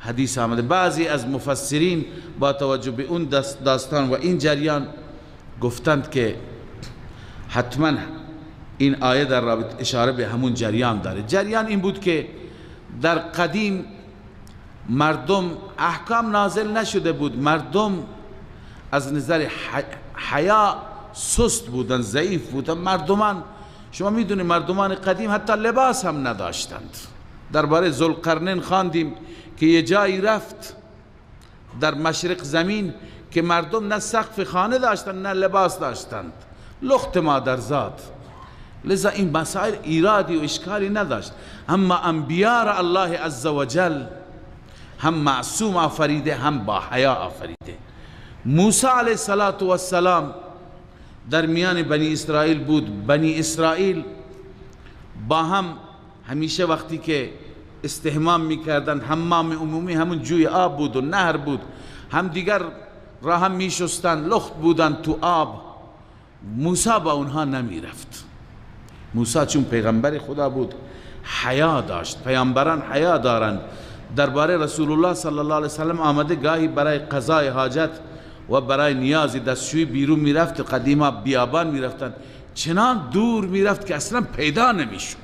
Speaker 2: حدیث آمده. بعضی از مفسرین با توجه به اون داستان و این جریان گفتند که حتما این آیه در رابطه اشاره به همون جریان داره. جریان این بود که در قدیم مردم احکام نازل نشده بود، مردم از نظر حیا سست بودن، ضعیف بودن. مردمان، شما میدونید مردمان قدیم حتی لباس هم نداشتند. درباره ذوالقرنین خواندیم که یه جایی رفت در مشرق زمین که مردم نه سقف خانه داشتند نه لباس داشتند، لخت مادرزاد. لذا این مسائل ایرادی و اشکالی نداشت. اما انبیاء را الله عزوجل هم معصوم آفریده، هم با حیا آفریده. موسی علیه السلام در میان بنی اسرائیل بود. بنی اسرائیل با هم همیشه وقتی که استحمام میکردن، حمام عمومی همون جوی آب بود و نهر بود، هم دیگر را هم میشستن، لخت بودن تو آب. موسی با اونها نمیرفت. موسی چون پیغمبر خدا بود حیا داشت. پیامبران حیا دارند. درباره رسول الله صلی الله علیه وسلم آمده گاهی برای قضای حاجت و برای نیاز دستشویی بیرون میرفت. قدیما بیابان میرفتن، چنان دور میرفت که اصلا پیدا نمیشد.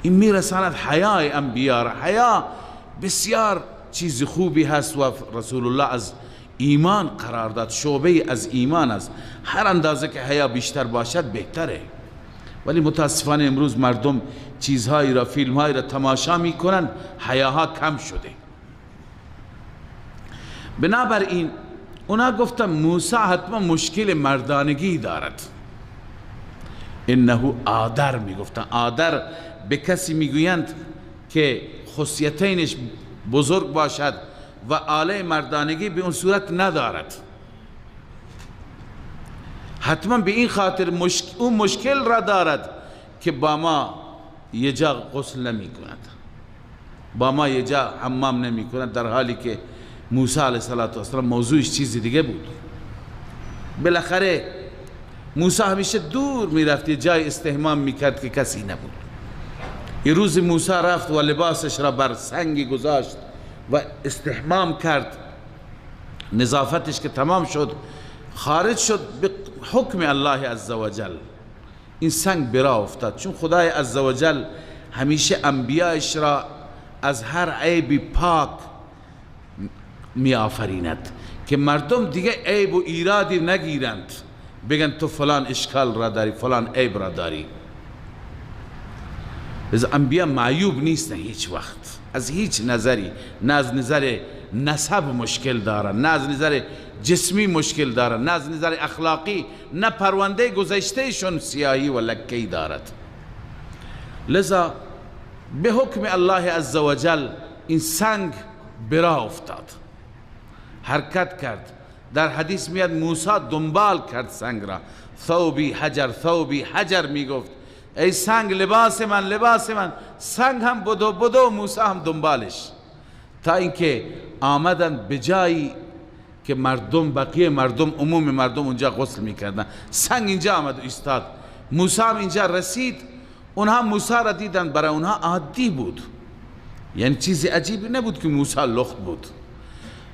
Speaker 2: این میرساند حیای انبیاء را. حیا بسیار چیز خوبی هست و رسول الله از ایمان قرار داد، شعبه از ایمان است. هر اندازه که حیا بیشتر باشد بهتره. ولی متاسفانه امروز مردم چیزهایی را، فیلمهایی را تماشا میکنن، حیاها کم شده. بنابراین اونا گفتن موسی حتما مشکل مردانگی دارد. انه آدر میگفتن. آدر به کسی میگویند که خصیتینش بزرگ باشد و آله مردانگی به اون صورت ندارد. حتما به این خاطر اون مشکل را دارد که با ما یه جا غسل نمی کند، با ما یه جا حمام نمی کند، در حالی که موسی علیه السلام موضوعش چیز دیگه بود. بالاخره موسی همیشه دور میرفت، یه جای استحمام میکرد که کسی نبود. یه روز موسی رفت و لباسش را بر سنگی گذاشت و استحمام کرد. نظافتش که تمام شد خارج شد به حکم الله عزوجل، این سنگ برا افتاد، چون خدای عزوجل همیشه انبیایش را از هر عیبی پاک می آفریند که مردم دیگه عیب و ایرادی نگیرند، بگن تو فلان اشکال را داری، فلان عیب را داری. از انبیا معیوب نیستن هیچ وقت، از هیچ نظری، نه از نظر نسب مشکل دارن، نه از نظر جسمی مشکل دارن، نه از نظر اخلاقی، نه پرونده گذشته شون سیاهی و لکه‌ای دارد. لذا به حکم الله عزوجل این سنگ برا افتاد، حرکت کرد. در حدیث میاد موسی دنبال کرد سنگ را، ثوبی حجر ثوبی حجر، میگفت ای سنگ لباس من لباس من. سنگ هم بدو بدو، موسی هم دنبالش، تا اینکه آمدن به جایی که مردم، بقیه مردم، عموم مردم اونجا غسل میکردن. سنگ اینجا آمد و ایستاد، موسی هم اینجا رسید. اونها موسی را دیدن، برای اونها عادی بود، یعنی چیزی عجیبی نبود که موسی لخت بود،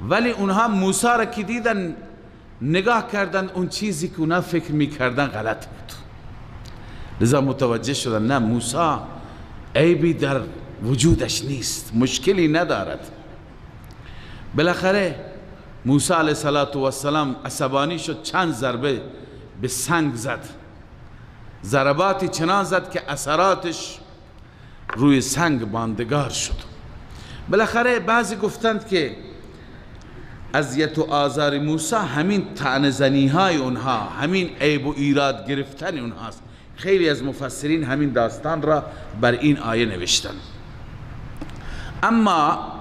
Speaker 2: ولی اونها موسی را که دیدن نگاه کردن، اون چیزی که اونها فکر میکردن غلط بود. لذا متوجه شدن نه، موسی عیبی در وجودش نیست، مشکلی ندارد. بالاخره موسی علیه السلام عصبانی شد، چند ضربه به سنگ زد، ضرباتی چنان زد که اثراتش روی سنگ ماندگار شد. بالاخره بعضی گفتند که اذیت و آزار موسی همین طعنه زنی های اونها، همین عیب و ایراد گرفتن اونهاست. خیلی از مفسرین همین داستان را بر این آیه نوشتن، اما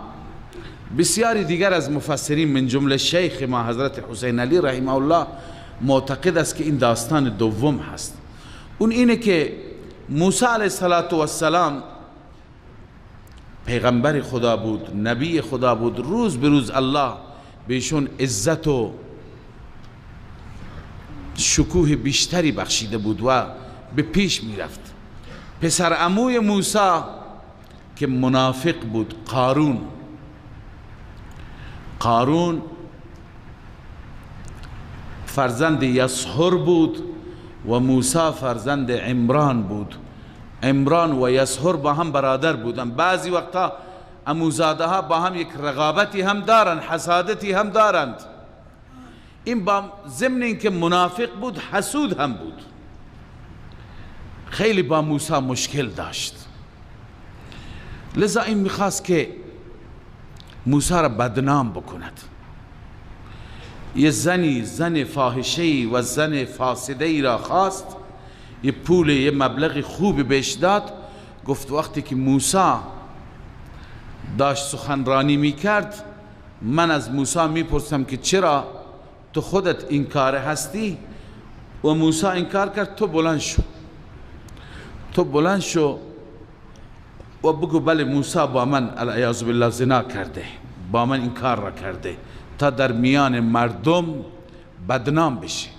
Speaker 2: بسیاری دیگر از مفسرین من جمله شیخ ما حضرت حسین علی رحمه الله معتقد است که این داستان دوم هست. اون اینه که موسی علیه السلام پیغمبر خدا بود، نبی خدا بود، روز به روز الله بهشون عزت و شکوه بیشتری بخشیده بود و به پیش می رفت. پسر عموی موسی که منافق بود، قارون فرزند یسحر بود و موسی فرزند عمران بود. عمران و یسحر با هم برادر بودن. بعضی وقتا عموزاده ها با هم یک رقابتی هم دارند، حسادتی هم دارند. این با ضمن اینکه منافق بود، حسود هم بود، خیلی با موسی مشکل داشت. لذا این میخواست که موسی را بدنام بکند. یه زن فاحشه‌ای و زن فاسده‌ای را خواست، یه پول، یه مبلغ خوبی بهش داد. گفت وقتی که موسی داشت سخنرانی میکرد، من از موسی میپرسم که چرا تو خودت این کار هستی؟ و موسی این کار کرد. تو بلند شو و بگو بله موسی با من العیاذ بالله زنا کرده، با من این کار را کرده، تا در میان مردم بدنام بشه.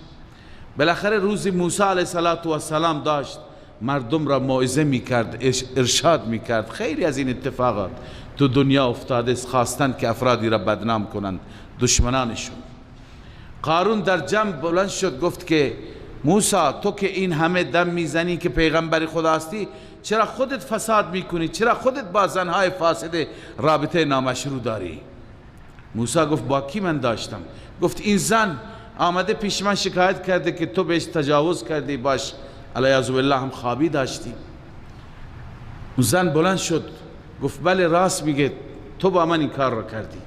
Speaker 2: بالاخره روزی موسی علیه السلام داشت مردم را موعظه میکرد، ارشاد میکرد. خیلی از این اتفاقات تو دنیا افتاده، خواستند که افرادی را بدنام کنند، دشمنانشون. قارون در جمع بلند شد، گفت که موسی تو که این همه دم میزنی که پیغمبر خدا هستی، چرا خودت فساد میکنی؟ چرا خودت با زنهای فاسد رابطه نامشروع داری؟ موسی گفت با کی من داشتم؟ گفت این زن آمده پیش من شکایت کرده که تو بهش تجاوز کردی، باش علیاذ بالله هم خوابی داشتی. اون زن بلند شد گفت بله راست میگه، تو با من این کار را کردی.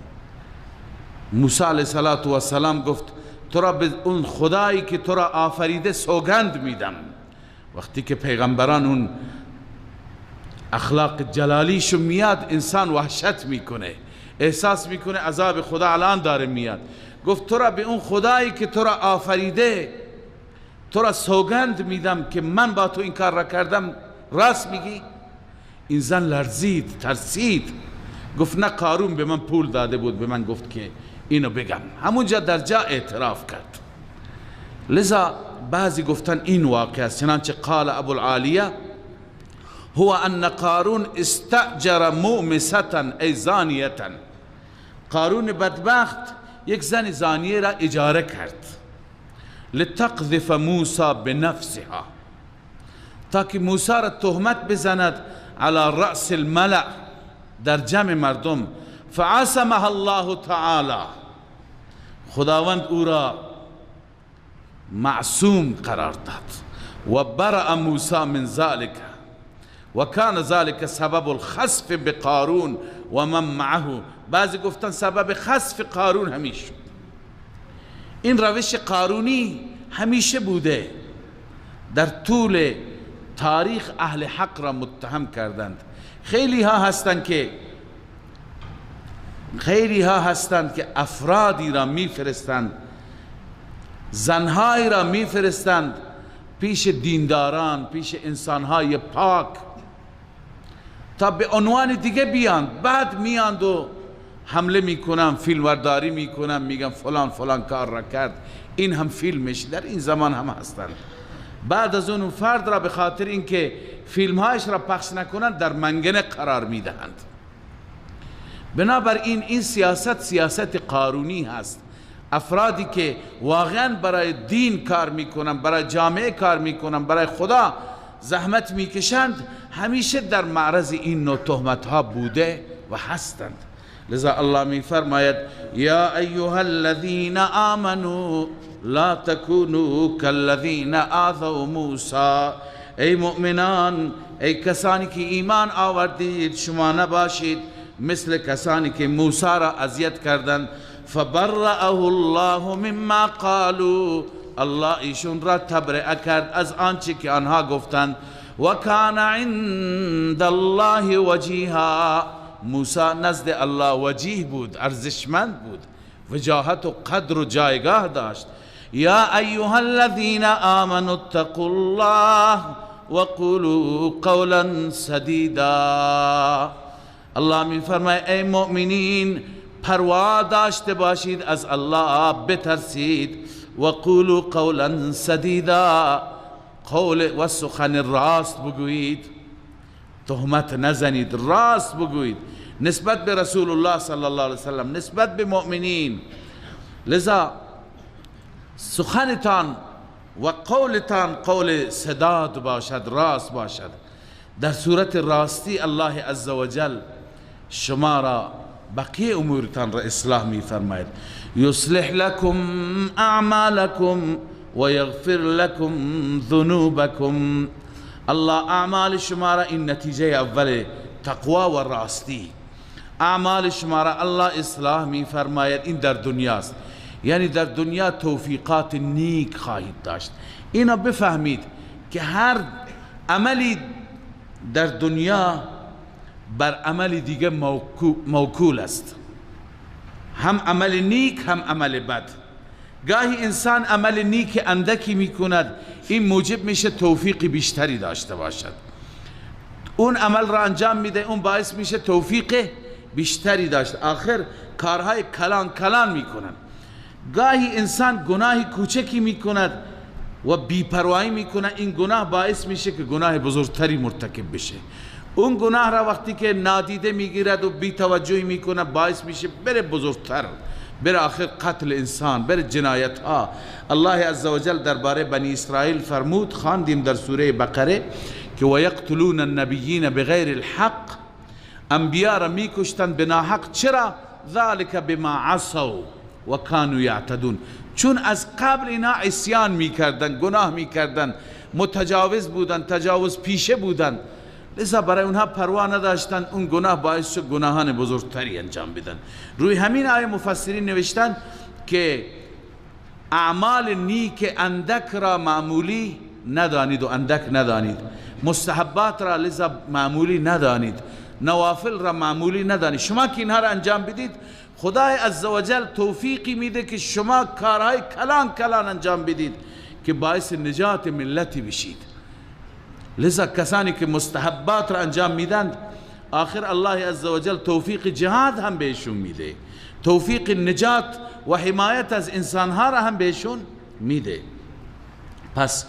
Speaker 2: موسی علیه السلام گفت تو را به اون خدایی که تو را آفریده سوگند میدم. وقتی که پیغمبران اون اخلاق جلالیشو میاد، انسان وحشت میکنه، احساس میکنه عذاب خدا الان داره میاد. گفت تو را به اون خدایی که تو را آفریده تو را سوگند میدم که من با تو این کار را کردم، راست میگی؟ این زن لرزید، ترسید، گفت نه قارون به من پول داده بود، به من گفت که اینو بگم. همونجا در جا اعتراف کرد. لذا بعضی گفتن این واقع است. چنانچه قال ابو العالیه هو ان قارون استأجر مؤمسة ای زانیة. قارون بدبخت یک زن زانیه را اجاره کرد، لتقذف موسی بنفسها، تا که موسی را تهمت بزند على رأس الملأ، در جمع مردم. فعصمها الله تعالی، خداوند او را معصوم قرار داد. و برأ موسی من ذلك و کان ذلك سبب الخسف بقارون و من معه. بعضی گفتن سبب خسف قارون همیشه. این روش قارونی همیشه بوده. در طول تاریخ اهل حق را متهم کردند. خیلی ها هستند که افرادی را میفرستند، زنهایی را میفرستند پیش دینداران، پیش انسانهای پاک، تا به عنوان دیگه بیاند. بعد میاند و حمله میکنن، فیلمبرداری میکنن، میگن فلان فلان کار را کرد. این هم فیلمش در این زمان هم هستند. بعد از اون فرد را به خاطر اینکه فیلمهایش را پخش نکنند در منگنه قرار میدهند. بنابراین این سیاست قارونی هست. افرادی که واقعا برای دین کار میکنن، برای جامعه کار میکنن، برای خدا زحمت میکشند، همیشه در معرض این نوع تهمت ها بوده و هستند. لذا الله میفرماید یا ایها الذین آمنوا لا تکونوا کالذین آذوا موسی. ای مؤمنان، ای کسانی که ایمان آوردید، شما نباشید مثل کسانی که موسی را اذیت کردند. فبرأه الله مما قالوا، الله ایشون را تبرئه کرد از آنچه که آنها گفتند. و کان عند الله وجیها، موسی نزد الله وجیه بود، ارزشمند بود، وجاهت و قدر و جایگاه داشت. یا ایها الذین آمنوا اتقوا الله وقولوا قولا سدیدا. الله می فرماید ای مؤمنین، پروا داشته باشید از الله، بترسید. و قولوا قولا سدیدا، قول و سخن راست بگویید، تهمت نزنید، راست بگویید نسبت به رسول الله صلی الله علیه وسلم، نسبت به مؤمنین. لذا سخنتان و قولتان قول سداد باشد، راست باشد. در صورت راستی الله عزوجل شما را بقیه امورتان را اصلاح می فرماید. یصلح لکم اعمالکم و یغفر لکم ذنوبکم. الله اعمال شما را، این نتیجه اول تقوا و راستی، اعمال شما را الله اصلاح می فرماید. این در دنیاست، یعنی در دنیا توفیقات نیک خواهید داشت. اینا بفهمید که هر عملی در دنیا بر عمل دیگه موکول است، هم عمل نیک هم عمل بد. گاهی انسان عمل نیک اندکی میکند، این موجب میشه توفیق بیشتری داشته باشد. اون عمل را انجام میده، اون باعث میشه توفیق بیشتری داشت. آخر کارهای کلان کلان میکنن. گاهی انسان گناهی کوچکی میکند و بی‌پروایی میکنه، این گناه باعث میشه که گناه بزرگتری مرتکب بشه. اون گناه را وقتی که نادیده میگیرد و بی توجهی میکنه، باعث میشه بره بزرگتر، بره آخر قتل انسان، بره جنایت ها. الله عزوجل درباره بنی اسرائیل فرمود، خواندیم در سوره بقره که و یقتلون النبیین بغیر الحق، انبیا را میکشتند به ناحق. چرا؟ ذالک بما عصوا و کانوا یعتدون، چون از قبل اینا عصیان میکردن، گناه میکردن، متجاوز بودن، تجاوز پیشه بودن. لذا برای اونها پروا نداشتن، اون گناه باعث شد گناهان بزرگتری انجام بدن. روی همین آیه مفسرین نوشتن که اعمال نیک اندک را معمولی ندانید و اندک ندانید، مستحبات را لذا معمولی ندانید، نوافل را معمولی ندانید. شما که اینها را انجام بدید، خدای عزوجل توفیقی میده که شما کارهای کلان کلان انجام بدید که باعث نجات ملتی بشید. لذا کسانی که مستحبات را انجام میدند آخر الله عزوجل توفیق جهاد هم بهشون میده، توفیق نجات و حمایت از انسانها را هم بهشون میده. پس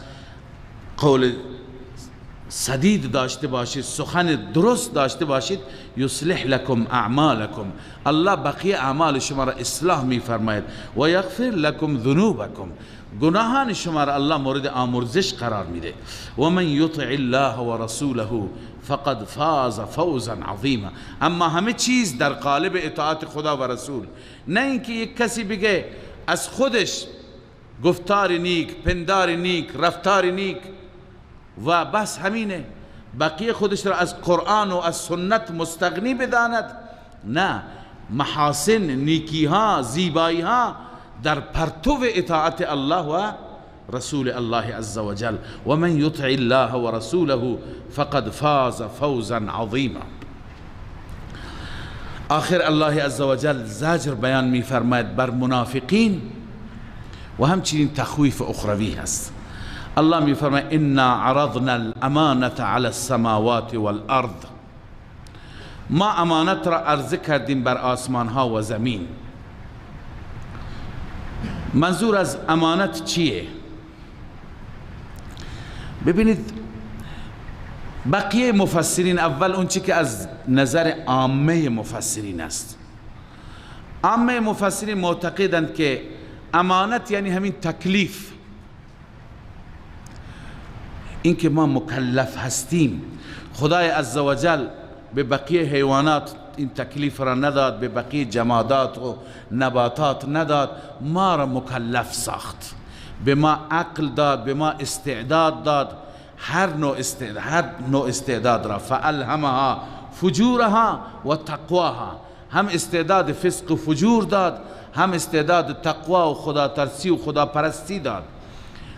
Speaker 2: قول سدید داشته باشید، سخن درست داشته باشید. یصلح لکم اعمالکم، الله بقیه اعمال شما را اصلاح میفرماید. و یغفر لکم ذنوبکم، گناهان شما را الله مورد آمرزش قرار میده. و من یطع الله و رسوله فقد فاز فوزا عظیما. اما همه چیز در قالب اطاعت خدا و رسول، نه اینکه یک کسی بگه از خودش گفتار نیک، پندار نیک، رفتار نیک و بس همینه، بقیه خودش را از قرآن و از سنت مستغنی بداند. نه، محاسن، نیکی ها، زیبایی ها در پرتو اطاعت الله و رسول الله عز وجل. و من یطع الله و رسوله فقد فاز فوزا عظیما. آخر الله عز وجل زجر بیان می فرماید بر منافقین و همچنین تخویف اخروی هست. الله می فرماید انا عرضنا الامانة على السماوات والارض، ما امانت را عرضه کردیم بر آسمان ها و زمین. منظور از امانت چیه؟ ببینید بقیه مفسرین، اول اون چی که از نظر عامه مفسرین است، عامه مفسرین معتقدند که امانت یعنی همین تکلیف، این که ما مکلف هستیم. خدای عزوجل به بقیه حیوانات این تکلیف را نداد، به بقیه جمادات و نباتات نداد، ما را مکلف ساخت، به ما عقل داد، به ما استعداد داد، هر نوع استعداد را. فالهمها فجورها و تقواها، هم استعداد فسق و فجور داد، هم استعداد تقوا و خدا ترسی و خدا پرستی داد.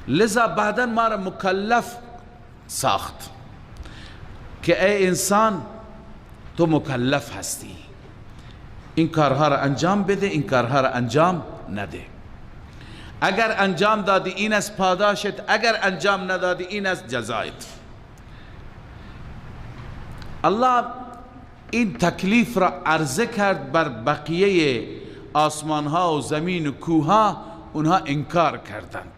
Speaker 2: لذا بعدا ما را مکلف ساخت که ای انسان تو مکلف هستی، این کارها را انجام بده، این کارها را انجام نده. اگر انجام دادی این از پاداشت، اگر انجام ندادی این از جزایت. الله این تکلیف را عرضه کرد بر بقیه آسمان ها و زمین و کوه ها، اونها انکار کردند.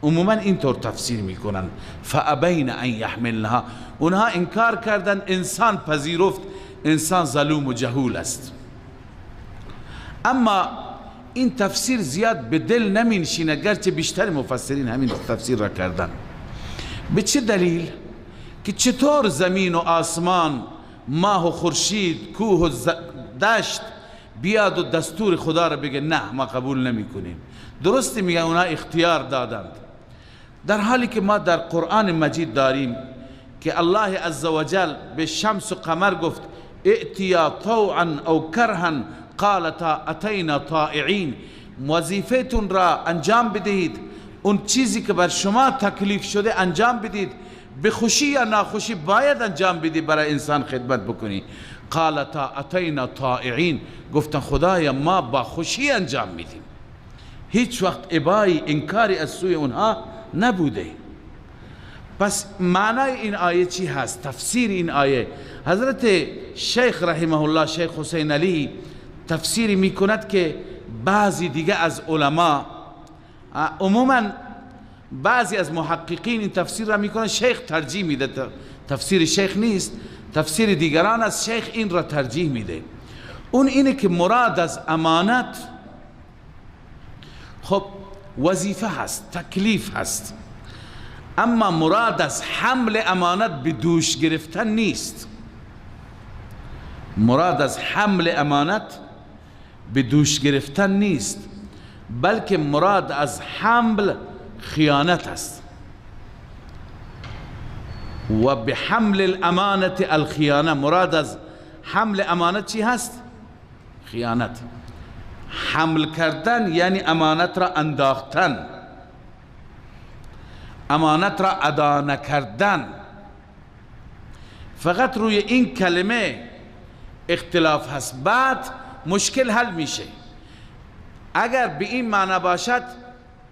Speaker 2: عموما اینطور تفسیر میکنند فابین ان یحملنها، اونها انکار کردند، انسان پذیرفت انسان ظلوم و جهول است. اما این تفسیر زیاد به دل نمینشینه، گرچه بیشتر مفسرین همین تفسیر را کردن. به چه دلیل؟ که چطور زمین و آسمان، ماه و خورشید، کوه و دشت بیاد و دستور خدا را بگه نه ما قبول نمی کنیم. درستی میگه اونا اختیار دادند، در حالی که ما در قرآن مجید داریم که الله عزوجل به شمس و قمر گفت ائتیا طوعا او کرها قالتا اتینا طائعین، وظیفتون را انجام بدهید، اون چیزی که بر شما تکلیف شده انجام بدید، به خوشی یا ناخوشی باید انجام بدی، برای انسان خدمت بکنی. قالتا اتینا طائعین، گفتن خدایا ما با خوشی انجام میدیم، هیچ وقت ابایی انکاری از سوی اونها نبوده. پس معنای این آیه چی هست؟ تفسیر این آیه، حضرت شیخ رحمه الله، شیخ حسین علی تفسیری میکند که بعضی دیگه از علما، عموما بعضی از محققین این تفسیر را میکنن، شیخ ترجیح میده، تفسیر شیخ نیست، تفسیر دیگران از شیخ این را ترجیح میده. اون اینه که مراد از امانت خب وظیفه هست، تکلیف هست، اما مراد از حمل امانت به دوش گرفتن نیست. مراد از حمل امانت به دوش گرفتن نیست، بلکه مراد از حمل خیانت است. و به حمل الامانت الخیانه، مراد از حمل امانت چی هست؟ خیانت. حمل کردن یعنی امانت را انداختن، امانت را ادا نکردن. فقط روی این کلمه اختلاف هست، بعد مشکل حل میشه. اگر به این معنی باشد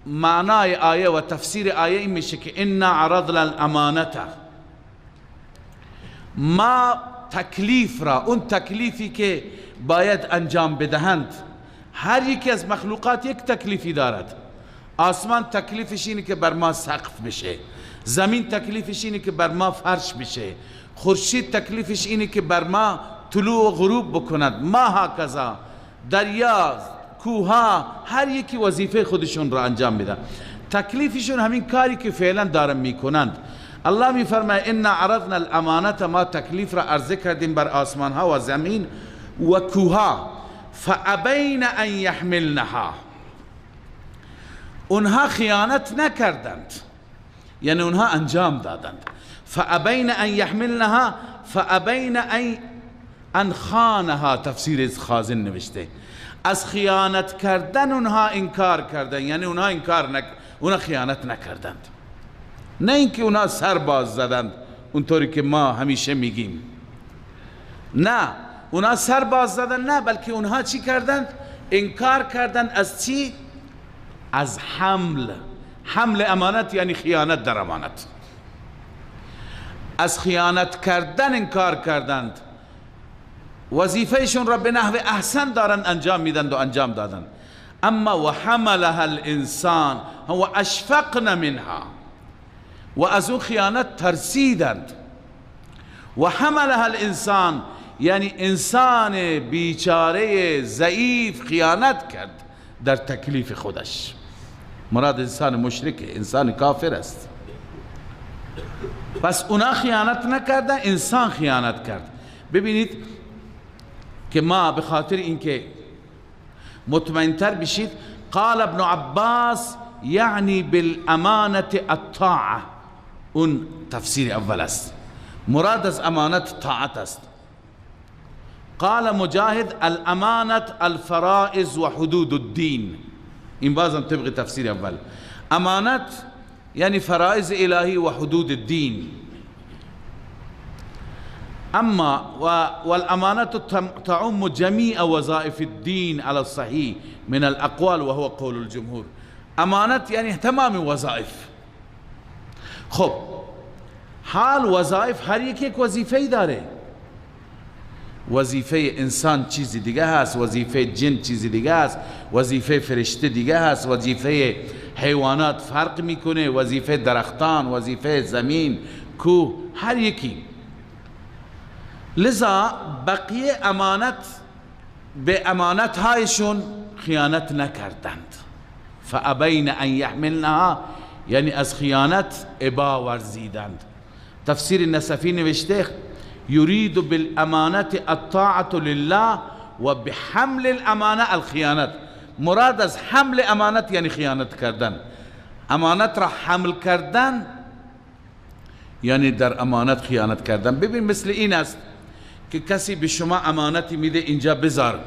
Speaker 2: معنای آیه و تفسیر آیه این میشه که انا عرضنا الامانته، ما تکلیف را، اون تکلیفی که باید انجام بدهند، هر یکی از مخلوقات یک تکلیفی دارد. آسمان تکلیفش اینه که بر ما سقف بشه، زمین تکلیفش اینه که بر ما فرش بشه، خورشید تکلیفش اینه که بر ما طلوع و غروب بکند، ما هکذا، دریا، کوها، هر یکی وظیفه خودشون را انجام میدن، تکلیفشون همین کاری که فعلا دارن میکنند. الله میفرماید انا عرضنا الامانه، ما تکلیف را عرضه کردیم بر آسمان ها و زمین و کوها، فابین ان یحملنها، اونها خیانت نکردند، یعنی اونها انجام دادند. فابین ان یحملنها، فابین ان خانها، تفسیر خازن نوشته از خیانت کردن اونها انکار کردن، یعنی اونها اونها خیانت نکردند، نه اینکه اونها سر باز زدند اونطوری که ما همیشه میگیم، نه اونها سر باز زدن، نه، بلکه اونها چی کردند؟ انکار کردند از چی؟ از حمل امانت، یعنی خیانت در امانت، از خیانت کردن انکار کردند، وظیفهشون را به نحو احسن دارن انجام میدند و انجام دادند. اما و حملها الانسان و اشفقن منها، و از اون خیانت ترسیدند. و حملها الانسان یعنی انسان بیچاره ضعیف خیانت کرد در تکلیف خودش، مراد انسان مشرک، انسان کافر است. پس اونا خیانت نکردن، انسان خیانت کرد. ببینید که ما به خاطر اینکه مطمئن‌تر بشید، قال ابن عباس یعنی بالامانه الطاعه، اون تفسیر اول است، مراد از امانت طاعت است. قال مجاهد الامانه الفرائض و حدود الدین، این بازم طبق تفسیر اول، امانت یعنی فرائض الهی و حدود الدین. اما والامانه تعم جميع وظائف الدين على الصحيح من الاقوال وهو قول الجمهور، امانت یعنی تمام وظائف. خب حال وظائف هر یک وظیفه داره، وظیفه انسان چیزی دیگه هست، وظیفه جن چیزی دیگه هست، وظیفه فرشته دیگه هست، وظیفه حیوانات فرق میکنه، وظیفه درختان، وظیفه زمین، کوه، هر یکی. لذا بقیه امانت به امانت هایشون خیانت نکردند. فابین ان یحملنها یعنی از خیانت ابا ورزیدند. تفسیر نصفی نوشته یرید بالامانه الطاعه لله و بحمل الامانه الخیانت، مراد از حمل امانت یعنی خیانت کردن، امانت را حمل کردن یعنی در امانت خیانت کردن. ببین مثل این است که کسی به شما امانتی میده اینجا بذار،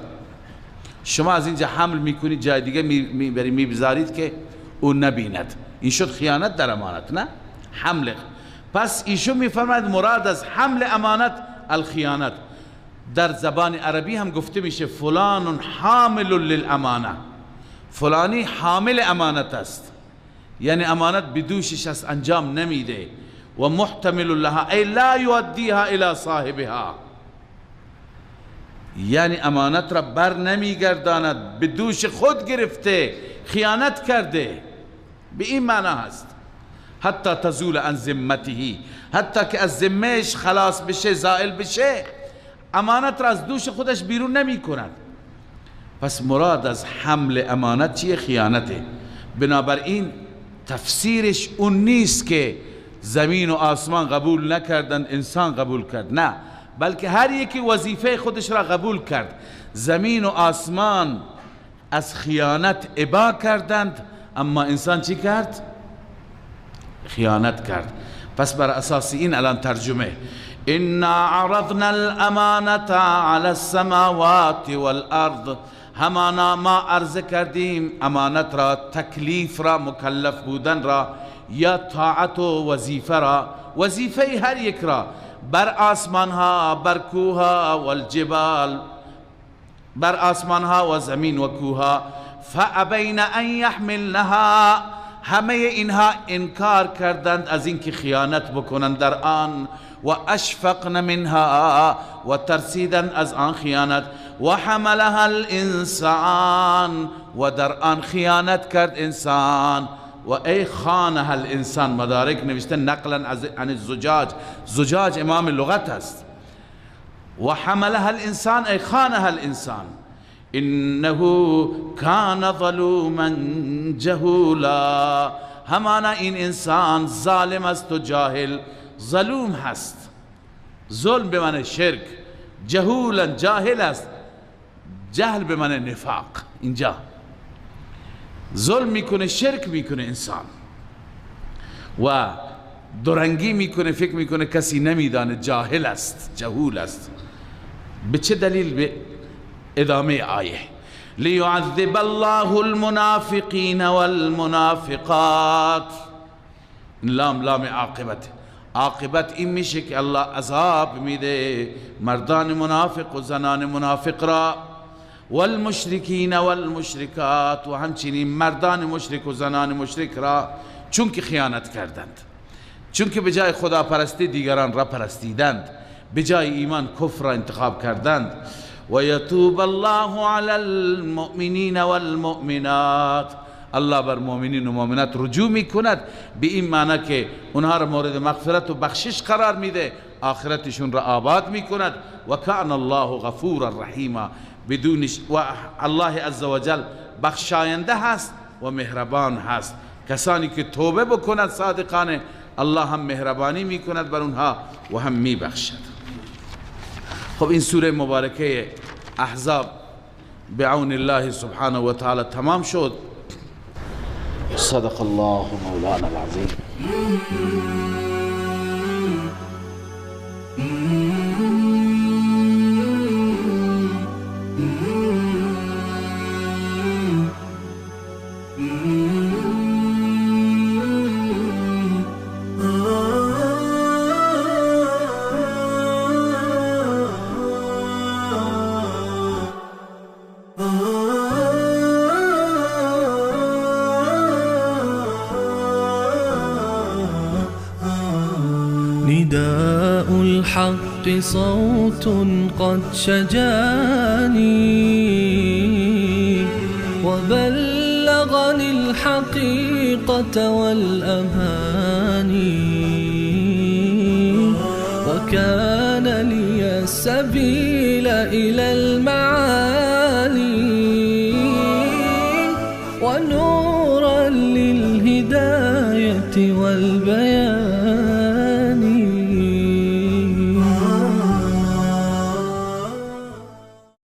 Speaker 2: شما از اینجا حمل میکنید جای دیگه میبرید میبذارید که اون نبیند، این شد خیانت در امانت، نه حمل. پس ایشون میفرماید مراد از حمل امانت الخیانت. در زبان عربی هم گفته میشه فلان حامل للامانه، فلانی حامل امانت است، یعنی امانت بدوشش از انجام نمیده. و محتمل لها ای لا یودیها الی صاحبها، یعنی امانت را بر نمیگرداند، به دوش خود گرفته، خیانت کرده، به این معنی هست. حتی تزول عن ذمته، حتی که از ذمهش خلاص بشه، زائل بشه، امانت را از دوش خودش بیرون نمی کند. پس مراد از حمل امانت چیه؟ خیانته. بنابراین تفسیرش اون نیست که زمین و آسمان قبول نکردند انسان قبول کرد، نه، بلکه هر یکی وظیفه خودش را قبول کرد. زمین و آسمان از خیانت ابا کردند، اما انسان چی کرد؟ خیانت کرد. پس بر اساس این الان ترجمه انا عرضنا الامانه على السماوات والارض، همانا ما عرض کردیم امانت را، تکلیف را، مکلف بودن را، یا طاعت و وظیفه را، وظیفه هر یک را، بر آسمان ها، بر کوه ها و الجبال، بر آسمان ها و زمین و کوه ها. فابین ان یحملنها، همه اینها انکار کردند از اینکه خیانت بکنند در آن، و اشفقن منها، و ترسیدند از آن خیانت، و حملها الانسان، و در آن خیانت کرد انسان، و ای خانها الانسان، مدارک نوشته نقلا عن الزجاج، زجاج امام لغت است. و حملها الانسان ای خانها الانسان انه کان ظلوما جهولا، همانا این انسان ظالم است و جاهل، ظلوم هست، ظلم به معنی شرک، جهولا جاهل است، جهل به معنی نفاق. اینجا ظلم میکنه، شرک میکنه انسان و دورنگی میکنه، فکر میکنه کسی نمیدانه، جاهل است، جهول است. به چه دلیل؟ به ادامه آیه لیعذب الله المنافقین والمنافقات، لام لام عاقبت، عاقبت این میشه که الله عذاب میده مردان منافق و زنان منافق را، والمشرکین والمشرکات، و همچنین مردان مشرک و زنان مشرک را، چون که خیانت کردند، چون که به جای خدا پرستی دیگران را پرستیدند، به جای ایمان کفر را انتخاب کردند. و یتوب الله علی المؤمنین والمؤمنات، الله بر مؤمنین و مؤمنات رجوع میکند، به این معنی که اونها را مورد مغفرت و بخشش قرار میده، آخرتشون را آباد میکند. و کان الله غفورا رحیما، بدونش و الله عزوجل بخشاینده هست و مهربان هست. کسانی که توبه بکنند صادقانه، الله هم مهربانی میکند بر اونها و هم میبخشد. خب این سوره مبارکه احزاب بعون الله سبحانه و تعالی تمام شد. صدق الله مولانا العظیم.
Speaker 1: نداء الحق صوت قد شجاني، وبلغني الحقيقة والأماني، وكان لي السبيل إلى المعالي، ونورا للهداية والبيان.